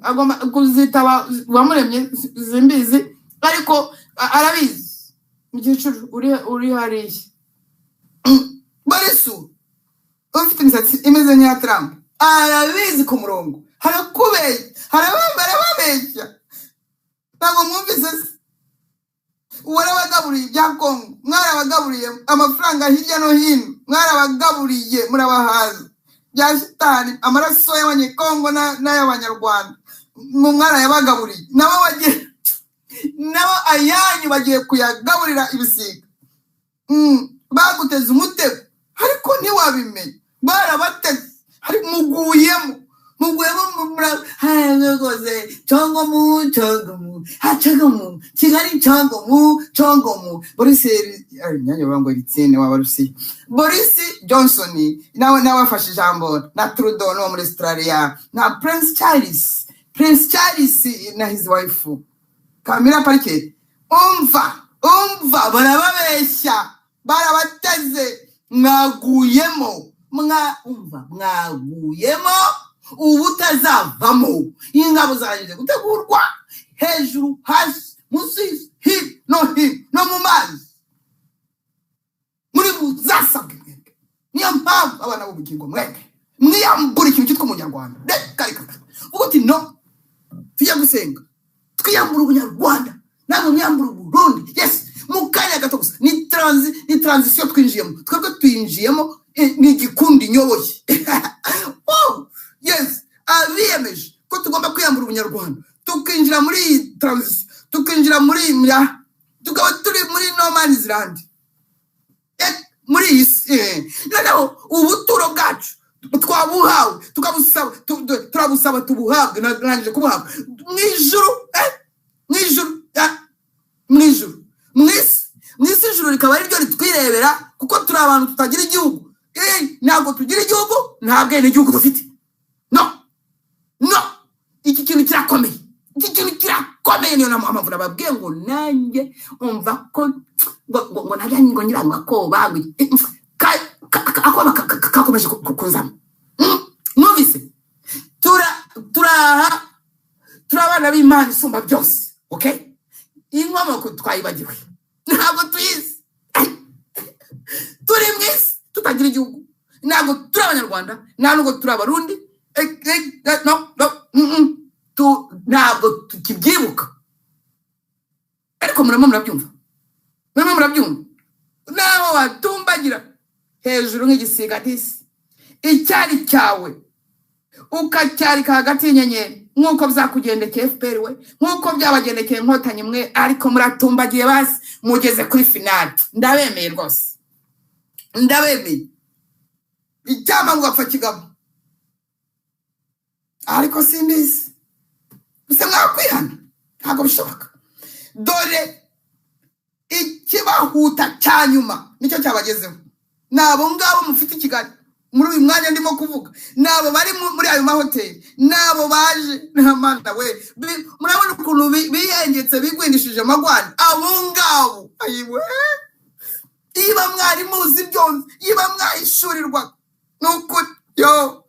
agomba kuzitaba wamuremye zimbizi ariko arabizi mukecuru uri hariya Barisu ufite imisatsi imeze nk'iya Trump arabizi ku murongo harababeshya ntabwo mwumvise warabagaburiye ibya Kongo mwarabagaburiye amafaranga hirya no hino mwarabagaburiye murabahaza bya shitani amaraso y'abanyekongo n'ay'abanyarwanda mwarayabagaburiye nabo ayanyu bagiye kuyagaburira ibisiga baguteze umutego ariko ntiwabimenya barabateze hari mugwemo hagoze chongomu hachagomu kigali chongomu Boris nyanyo bango Etienne w'Abarusiya Boris Johnson nawe afashe ijambo na Trudeau no muri Australia na Prince Charles na his wife Camilla Parker umva barababeshya barabateze mwaguyemo ubutazavamo ingabo zanjye gutegurwa hejuru hasi musi no mu mazi muri buzasabwe niyo mpamvu abana b'ubugingo mwiyambura ikintu cyitwa umunyarwanda ubu uti no tujya gusenga twiyambura ubunyarwanda namwe mwiyambura Burundi yes mukanya gato gusa ni transition twinjiyemo twebwe tuyinjiyemo ni gikundi nyoboye yes abiyemeje ko tugomba kwiyambura ubunyarwanda tukinjira muri transition tukinjira muri tukaba turi muri no man's land muri noneho ubuturo bwacu twabuhawe tukabusaba turabusaba tubuhabwe narangije kubuhabwa mwijuru mwisi ijuru rikaba ari ryo ritwirebera kuko turi abantu tutagira igihugu ntabwo tugira igihugu nta bwene igihugu dufite no iki kintu kirakomeye niyo mpamvu nababwiye ngo nanjye umva ko ngo najya ngo nyirango akoba akoba kakomeje kuzamo mwumvise turabana b'Imana isumba byose okay inkomoko twayibagiwe ntabwo tuyizi turi mwisi tutagira igihugu ntabwo turi abanyarwanda ntabwo turi abarundi ntabwo tukibyibuka ariko murabyumva naho watumbagira hejuru nk'igisiga disi icyari cyawe ukacyarika hagati y'inyenyeri nk'uko byakugendekeye FPR we nk'uko byabagendekeye Inkotanyi mwe ariko muratumbagiye basi mugeze kuri finale ndabemeye rwose icyama ngo apfa kigabo ariko simbizi bisa mwakwihana ntabwo bishoboka dore ikibahuta cyanyuma nicyo cyabagezeho nabo ngabo mufite Kigali muri uyu mwanya ndimo kuvuga nabo bari muri ayo mahoteli nabo baje n'amanda we murabona ukuntu biyengetse bigwindishije amagwani abo ngabo ayiwe iba mwari muzi byose iba mwahishurirwa nuko yo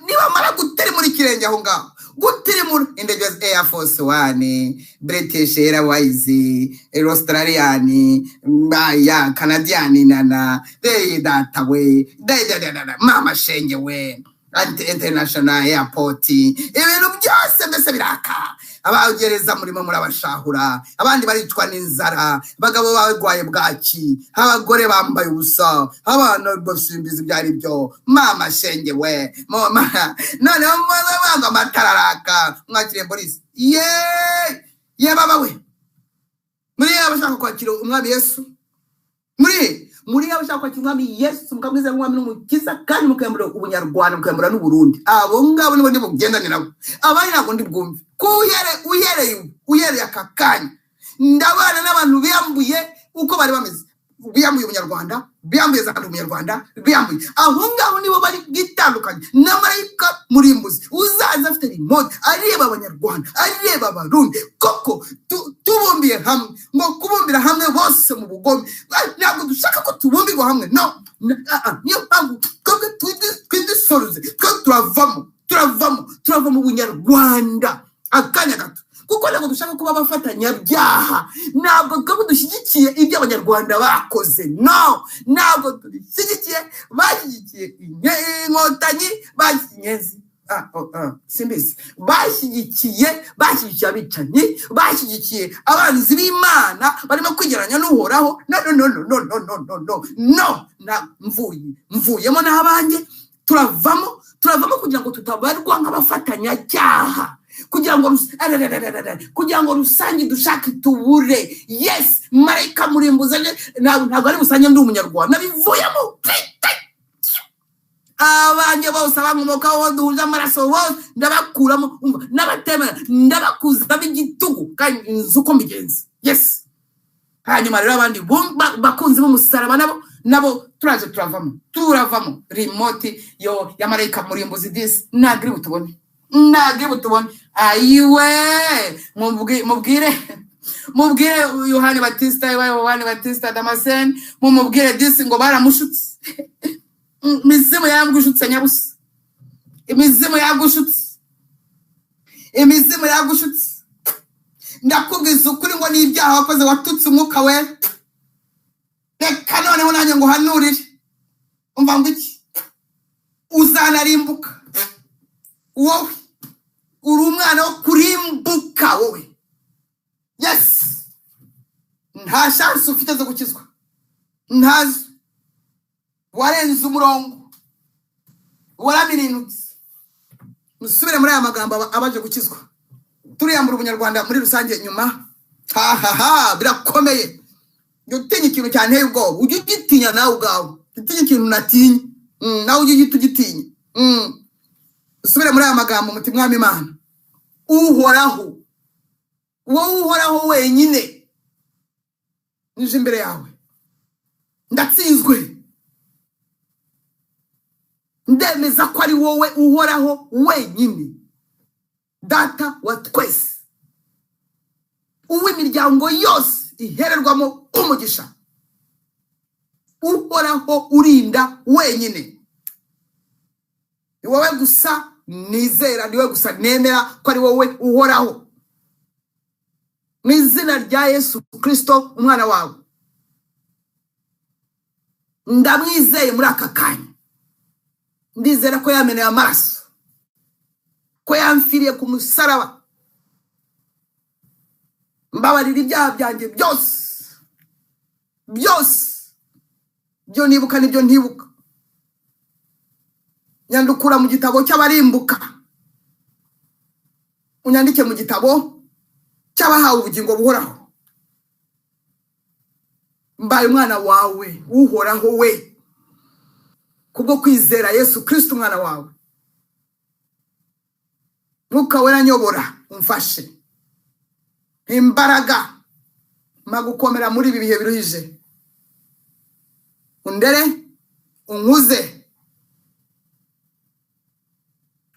niba mara guteri muri kirenge aho ngaho guteri muri indege Air Force One British Airways Australian ya Canadian nana data we mama shenge we international airport ibintu byose mbese biraka abagereza murimo murabashahura abandi baricwa n'inzara bagabo bagwaye bwaki abagore bambaye ubusa abana basimbiza byari byo mama shenge we mama none banga matararaka mwakire Boris baba we muri abashaka kwakira umwami Yesu muri abashaka kwakira umwami Yesu mukamwiza umwami n'umukiza kandi mukayambura ubunyarwanda mukayambura n'Uburundi abo ngabo nibo ndibugendane nabo abari ntabwo ndibwumve uyere akakanya ndabana n'abantu biyambuye uko bari bameze biyambuye ubunyarwanda biyambuye zandi umunyarwanda biyambuye aho ngaho nibo bari gitandukanye na marayika murimbuzi uzaza afite remote areba abanyarwanda areba abarundi koko tubumbiye hamwe ngo kubumbira hamwe bose mu bugome ntabwo dushaka ko tubumbirwa hamwe no niyo mpamvu twidisoruze turavamo ubunyarwanda akanya gato kuko ntabwo dushaka kuba abafatanyabyaha ntabwo dushyigikiye ibyo abanyarwanda bakoze no ntabwo dushyigikiye bashyigikiye Inkotanyi bashyigikiye simbizi bashyigikiye abicanyi bashyigikiye abanzi b'Imana barimo kwigeranya n'uhoraho no mvuyemo n'abanjye turavamo kugira ngo tutabarwa nk'abafatanyacyaha kugira ngo rusange dushake tubure yes marayika murimbuza ntabwo ari busange ndi umunyarwanda bivuyemo abanjye bose abankomokaho duhuje amaraso bose ndabakuramo n'abatemera ndabakuza b'igitugu kandi nzi uko mbigenza. Yes, hanyuma rero abandi bakunzi b'umusaraba nabo turaje turavamo remote yo ya marayika murimbuzi disi nagiri butubone ayiwe mubwire Yohani Batista Damascene mumubwire disi ngo baramushutse. Imizimu yagushutse nyabusa, imizimu yagushutse ndakubwiza ukuri ngo n'ibyaha wakoze watutse umwuka we. Reka noneho nanjye ngo hanurire umva ngo iki uzanarimbuka wowe uri umwana wo kurimbuka wowe. Yes, nta chance ufite zo gukizwa, ntazo. Warenze umurongo, waraminutse. Musubire muri aya magambo abaje gukizwa. Turiyambura ubunyarwanda muri rusange nyuma. Birakomeye. Gutinya ikintu cyane ubwo ujye ugitinya nawe ubwawe. Gutinya ikintu natinya. Nawe ujye ugitinya. Musubire muri aya magambo muti mwami Imana. Uhoraho. Wowe uhoraho wenyine. Nije imbere yawe. Ndatsinzwe. Ndemeza ko ari wowe uhoraho wenyine, data wa twese, uw'imiryango yose ihererwamo umugisha, uhoraho urinda wenyine. Ni wowe gusa nizera, ni wowe gusa nemera ko ari wowe uhoraho. Mu izina rya Yesu Kristo umwana wawe ndamwizeye muri aka kanya. Ndizera ko yameneye amaraso, ko yamfiriye ku musaraba. Mbabarira ibyaha byanjye byose byo nibuka n'ibyo ntibuka. Nyandukura mu gitabo cy'abarimbuka, unyandike mu gitabo cy'abahawe ubugingo buhoraho. Mbaye umwana wawe uhoraho we, kubwo kwizera Yesu Kristo umwana wawe. Mwuka wera nyobora umfashe imbaraga magukomera muri ibi bihe biruhije. Undere unkuze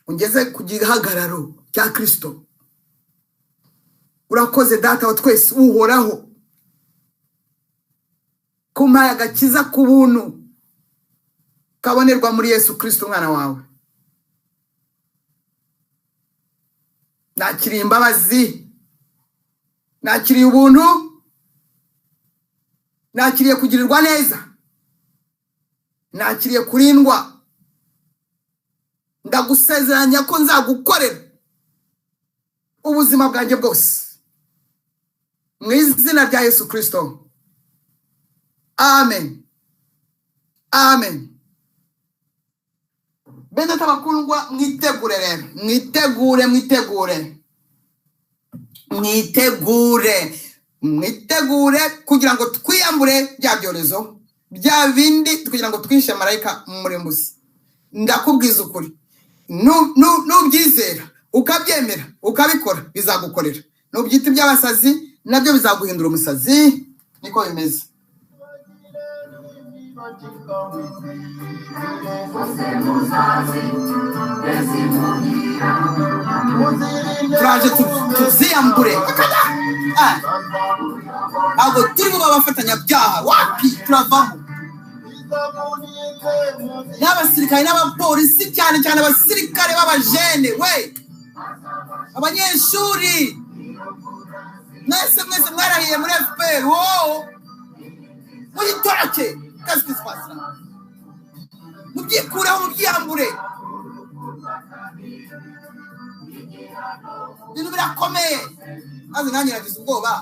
ungeze ku gihagararo cya Kristo. Urakoze data wa twese uhoraho, kumpaye agakiza ku buntu kabonerwa muri Yesu Kristo umwana wawe. Nakiriye imbabazi, nakiriye ubuntu, nakiriye kugirirwa neza, nakiriye kurindwa. Ndagusezeranya ko nzagukorera ubuzima bwanjye bwose mu izina rya Yesu Kristo. Amen. Bene tabakundwa, mwitegure rero, mwitegure kugira ngo twiyambure bya byorezo bya bindi, kugira ngo twishe marayika murimbuzi. Ndakubwiza ukuri, nubyizera ukabyemera ukabikora bizagukorera. Nubyita by'abasazi nabyo bizaguhindura umusazi. Niko bimeze. Turaje tuziyambure. Abo turi mu bafatanya byaha wapi turavamo. N'abasirikare n'abapolisi, cyane abasirikare b'abajene we, abanyeshuri mwese mwarahiye muri FPR. Muyitoroke. Qu'est-ce qui se passe là? Mubyikureho, mubyiyambure. Ibintu birakomeye. Maze nanjye nagize ubwoba.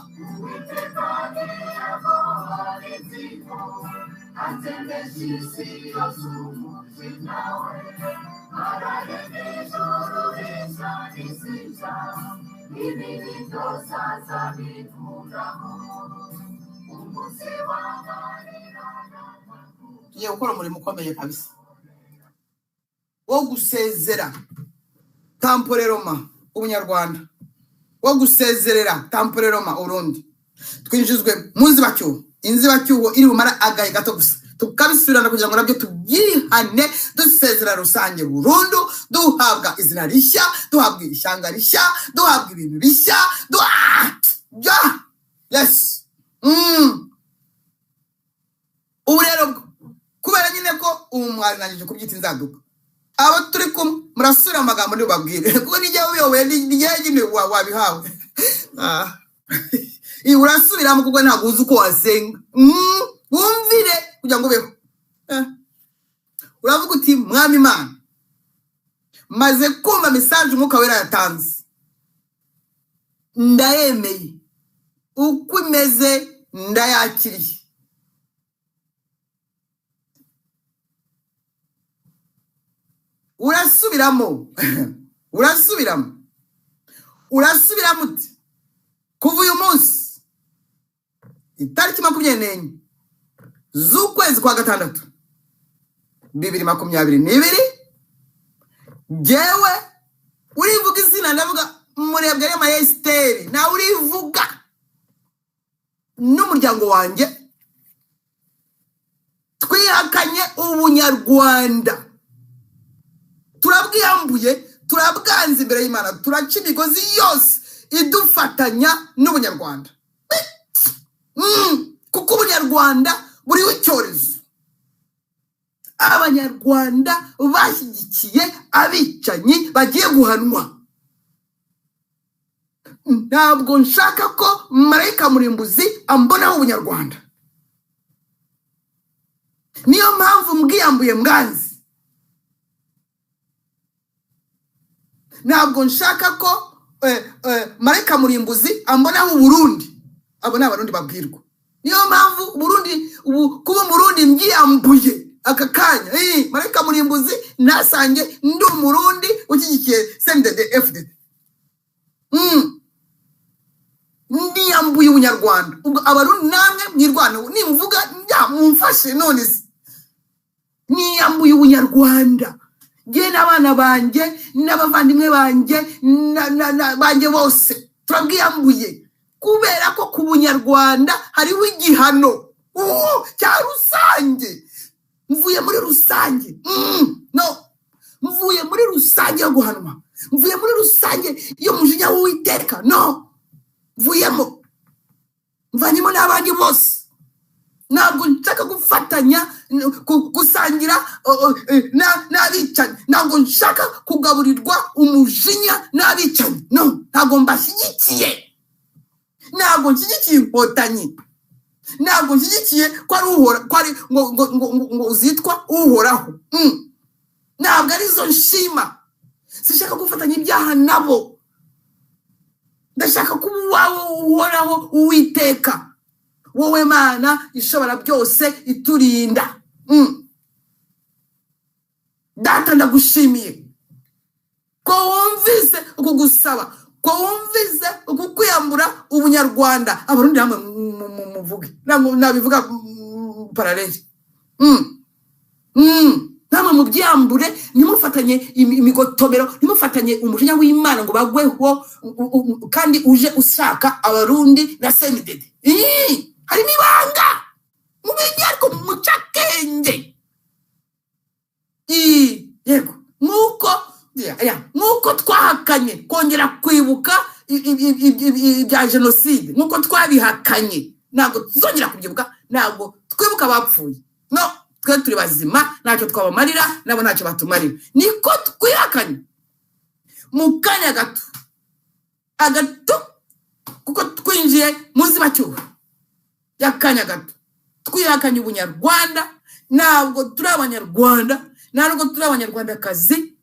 Tugiye gukora umurimo ukomeye kabisa. wo gusezera temporeroma ubunyarwanda, wo gusezerera temporeroma urundi, twinjizwe mu nzibacyuho. Inzibacyuho iri bumara agahe gato gusa, tukabisubirana kugira ngo nabyo tubyihane, dusezera rusange burundu, duhabwa izina rishya, duhabwa ishyanga rishya, duhabwa ibintu bishya, yes. Ubu rero kubera nyine ko ubu mwarangije kubyita inzaduka, abo turi kumwe murasubira mu magambo ntibabwire, kuko nijya uyoboye nijya nyine wabihawe. Urasubiramo kuko ntabwo uzi uko wasenga. Wumvire kugira ngo ubeho. Uravuga uti Mwami Imana, maze kumva message Umwuka Wera yatanze, ndayemeye uko imeze, ndayakiriye. Urasubiramo uti kuva uyu munsi itariki 24 z'ukwezi kwa gatandatu 2022, jewe urivuga izina, ndavuga Murebwere Esther, na urivuga n'umuryango wanjye, twihakanye ubunyarwanda, turabwiyambuye, turabwanze imbere y'Imana, turaca imigozi yose idufatanya n'ubunyarwanda. Kuko ubunyarwanda buriho icyorezo. Abanyarwanda bashyigikiye abicanyi bagiye guhanwa. Ntabwo nshaka ko marayika murimbuzi ambonaho ubunyarwanda. Niyo mpamvu mbwiyambuye mwanzi. Ntabwo nshaka ko marayika murimbuzi ambonaho Burundi. Abo ni abarundi babwirwa. Niyo mpamvu Burundi, kuba Burundi mbwiyambuye aka kanya. Marayika murimbuzi nasange ndi umurundi ushyigikiye CNDD-FDD. Ndiyambuye ubunyarwanda. Ubwo abarundi namwe mwirwana, nimvuga mumfashe none se. Niyambuye ubunyarwanda. Nge n'abana banje n'abavandimwe banje bose turabwiyambuye, kubera ko ku bunyarwanda hariho igihano cya rusange. Mvuye muri rusange. Mvuye muri rusange yo guhanwa. Mvuye muri rusange yo mujinya w'Uwiteka. Mvuyemo. Mvanyemo n'abandi bose. Ntabwo nshaka gufatanya gusangira n'abicanyi. Ntabwo nshaka kugaburirwa umujinya n'abicanyi. Ntabwo mbashyigikiye. Ntabwo nshyigikiye inkotanyi. Ntabwo nshyigikiye ko ari ngo uzitwa uhoraho. Ntabwo arizo nshima. Sishaka gufatanya ibyaha nabo. Ndashaka kuba uwawe uhoraho Uwiteka, wowe Mana ishobora byose iturinda. Data ndagushimiye ko wumvise ukugusaba, ko wumvise ukukwiyambura ubunyarwanda. Abarundi hamwe muvuge, nabivuga paralele. Namwe mubyambure, nimufatanye imigotobero, nimufatanye umujinya w'Imana ngo bagweho, kandi uje usaka abarundi na CNDD. Harimo ibanga mubinya ariko mucakenge. Yego, nuko twahakanye kongera kwibuka ibya jenoside, nuko twabihakanye, ntabwo tuzongera kubyibuka, ntabwo twibuka abapfuye. Twe turi bazima, ntacyo twabamarira, nabo ntacyo batumarira. Niko twihakanye mu kanya gato, kuko twinjiye mu nzibacyuho y'akanya gato. Twihakanye ubunyarwanda. Ntabwo turi abanyarwanda, ntabwo turi abanyarwandakazi.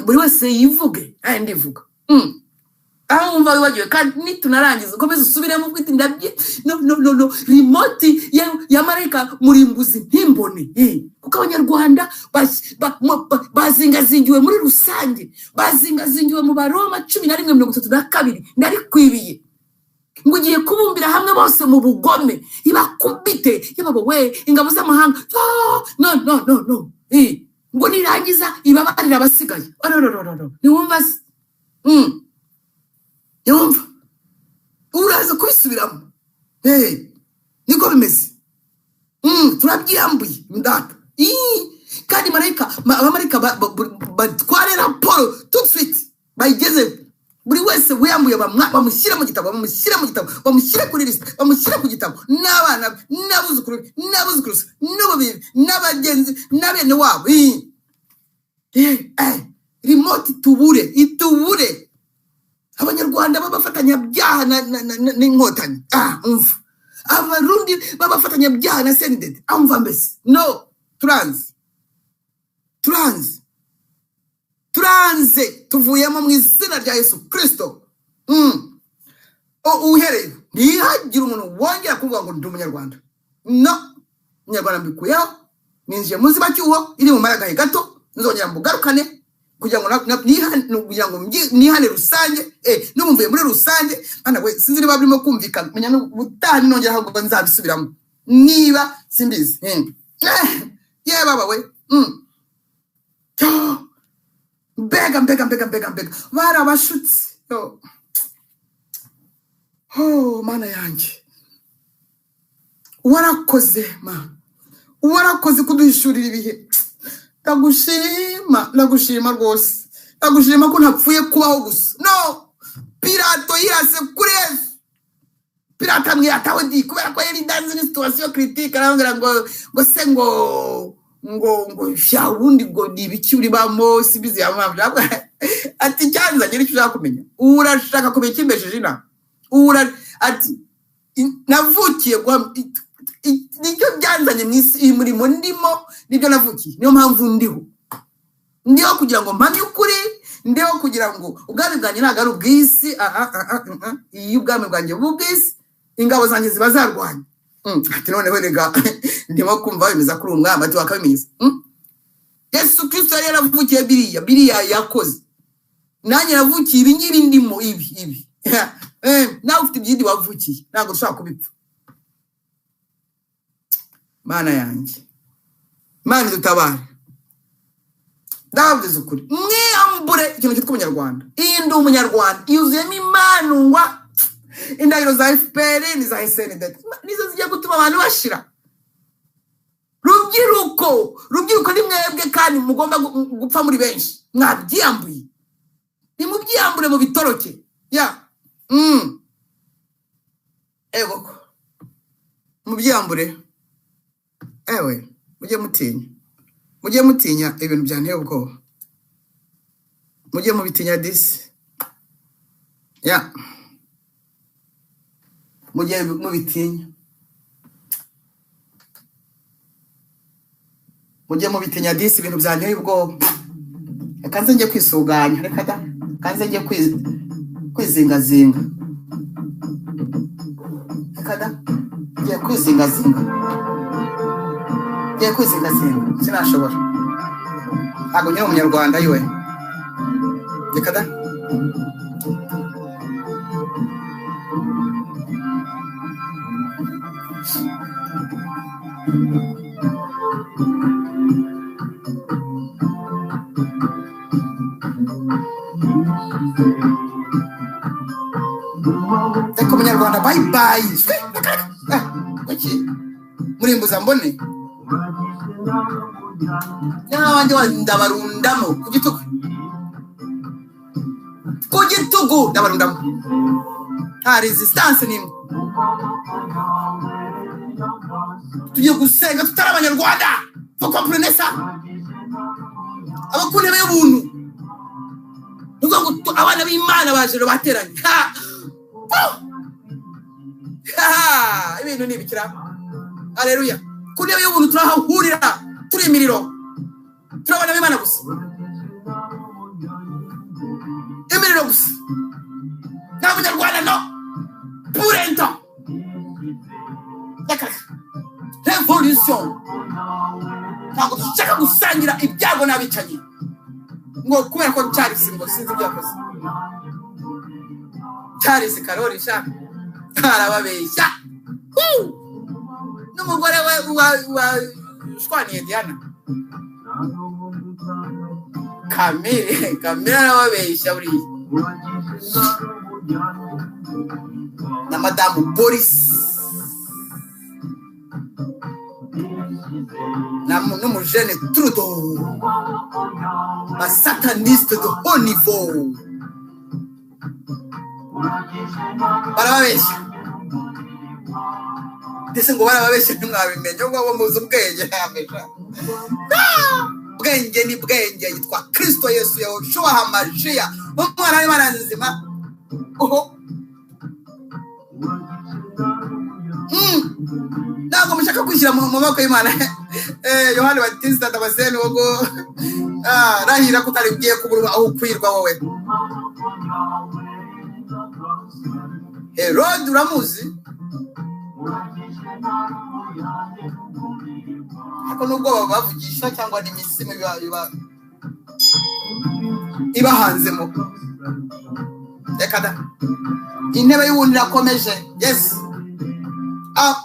Buri wese yivuge, ndivuga. Aho umva wibagiwe, kandi nitunarangiza ukomeze usubiremo kwita ndabye. Remote ya marayika murimbuzi ntimbone. Kuko abanyarwanda bazingazingiwe muri rusange, bazingazingiwe mu Baroma 11:32. Ndari kwibiye ngo ugiye kubumbira hamwe bose mu bugome, ibakubite yababo we ingabo z'amahanga. No. Ngo nirangiza yarangiza ibabarira abasigaye. Niwumva se? Niwumva? Uraza kubisubiramo. Niko bimeze. Turabyambuye ndata. Kandi abamarayika batware raporo tout de suite bayigeze buri wese wiyambuye bamushyira mu gitabo, bamushyira kuri liste, bamushyira ku gitabo, n'abana n'abuzukuru n'ababibi n'abagenzi n'abene wabo. Remote itubure abanyarwanda babafatanya byaha n'inkotanyi. Umva abarundi babafatanya byaha na senidede. Umva mbese no turanze tuvuyemo mu izina rya Yesu Kristo. Uhereye ntihagire umuntu wongera kuvuga ngo ndi umunyarwanda. No, umunyarwanda mbikuyeho, ninjiye mu zibacyuho iri mu maragahe gato, nzongera mbugarukane kugira ngo nihane rusange. Numvuye muri rusange bana we sinzi niba birimo kumvikana, menya n'ubutani nongera ngo nzabisubiramo niba simbizi. Ye baba we. Mbega barabashutse. Mana yanjye, warakoze warakoze kuduhishurira ibihe. Ndagushima rwose. Ndagushima ko ntapfuye kubaho gusa. No, Pilato yirase kuri Yesu. Pilato amwiyataho di kubera ko yari danze ni situation critique, arambwira ngo se ngo shabundi ngo nibiki uri bamo sibizi yamwambye. Ati cyanza nyiri cyo kumenya. Urashaka kumenya kimbesheje ina. Ati navukiye kwa nicyo byanzanye mwisi murimo ndimo, nibyo navukiye, niyo mpamvu ndiho kugira ngo mpamye ukuri, ndiho kugira ngo ubwami bwanjye ntago ari ubwisi. Iyo ubwami bwanjye bubwisi ingabo zanjye ziba zarwanya. Ati noneho rega ndimo kumva bimeza kuri umwami ati wakabimiza. Yesu Kristo yari yaravukiye biriya yakoze. Nanjye navukiye ibi ngiri ndimo ibi. Nawe ufite ibyindi wavukiye ntago ushaka kubipfa. Mana yanjye, Mana dutabare. Ndavuze ukuri, mwiyambure ikintu cyitwa umunyarwanda. Iyi ndi umunyarwanda yuzuyemo imanungwa, indahiro za FPR ni za SND, nizo zigiye gutuma abantu bashira. Rubyiruko ni mwebwe kandi mugomba gupfa muri benshi. Mwabyiyambuye, nimubyiyambure mu bitoroke. Ego mubyiyambure. Mujye mutinya ibintu byanteye ubwoba. Mujye mubitinya disi. Mujye mubitinya. Mujye mubitinya disi ibintu byanteye ubwoba. Kanze ngiye kwisuganya, reka da. Kanze ngiye kwizingazinga. Reka da. Ngiye kwizingazinga. Sinashobora. Ntabwo nyine umunyarwanda yiwe. Reka da. Reka umunyarwanda bye. Murimbuza mbone. N'abandi ndabarundamo ku gitugu ndabarundamo. Nta resistance nimwe. Tugiye gusenga tutari abanyarwanda. Vous comprenez ça? Abakune b'ubuntu. Nuko abana b'Imana bajero bateranye. Ibintu nibikira. Haleluya. Kunebe y'ubuntu turahahurira turi imiriro. Turabana b'Imana gusa. Imiriro gusa. Nta munyarwanda no. Purento. Revolution. Ntabwo dushaka gusangira ibyago n'abicanyi. Ngo kubera ko cyari singo sinzi byakoze. Cyari Karoli sha. Arababeshya. N'umugore wa shwaniye Diana. Kamera arababeshya buriya na madamu Boris n'umujene Trudeau ba sataniste de haut niveau barababeshya ndetse ngo barababeshya ntimwabimenye ngo abo muzi ubwenge bwenge ni bwenge yitwa Kristo Yesu Yahoshua HaMashiach umwana w'Imana nzima ntabwo mushaka kwishyira mu maboko y'Imana Yohani Batista Damascene wogo rahira ko utari ugiye kubura aho kwirwa wowe Herode uramuzi ariko nubwo bavugisha cyangwa n'imisimo iba hanzemo reka da intebe y'ubundi irakomeje yes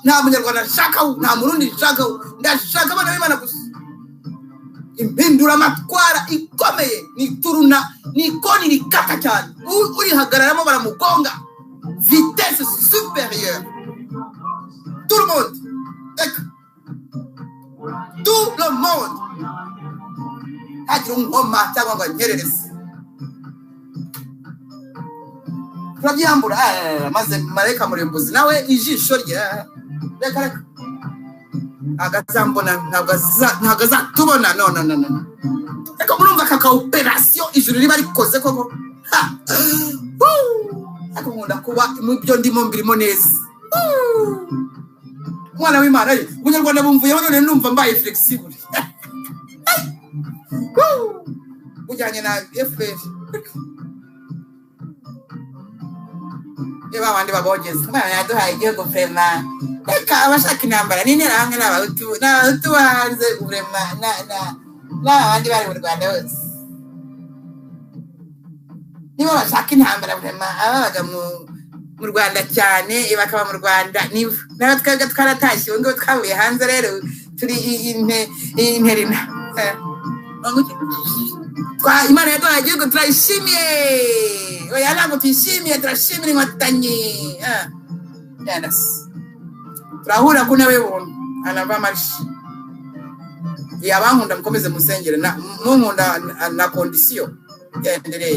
nta munyarwanda nshaka nta murundi nshaka ndashaka abana b'Imana gusa impindura amatwara ikomeye nituruna nikoni rikata cyane urihagararamo baramugonga vitesse supérieure tout le monde hagira nkoma cyangwa ngo nyerereze turabyambura maze marayika murimbuzi nawe ijisho rye reka agazambona ntabwo azatubona no reka murumva kaka operation ijuru riba rikoze koko ariko nkunda kuba mu byo ndimo mbirimo neza umwana w'Imana umunyarwanda bumvuyeho none numva mbaye flexible ujyanye na FPR Eba abandi babogeze yaduhaye igihugu vrema reka abashaka intambara n'interahamwe n'abahutu hanze vrema n'abandi bari mu Rwanda hose nibo bashaka intambara vrema ababaga mu Rwanda cyane bakaba mu Rwanda nibo nawe twebwe twaratashye ngo twavuye hanze rero turi interina Imana yaduhaye igihugu turayishimiye oya ntabwo tuyishimiye turashimira Inkotanyi turahura ku ntebe y'ubuntu anava amashi abankunda mukomeze musengere munkunda na kondisiyo yaendelee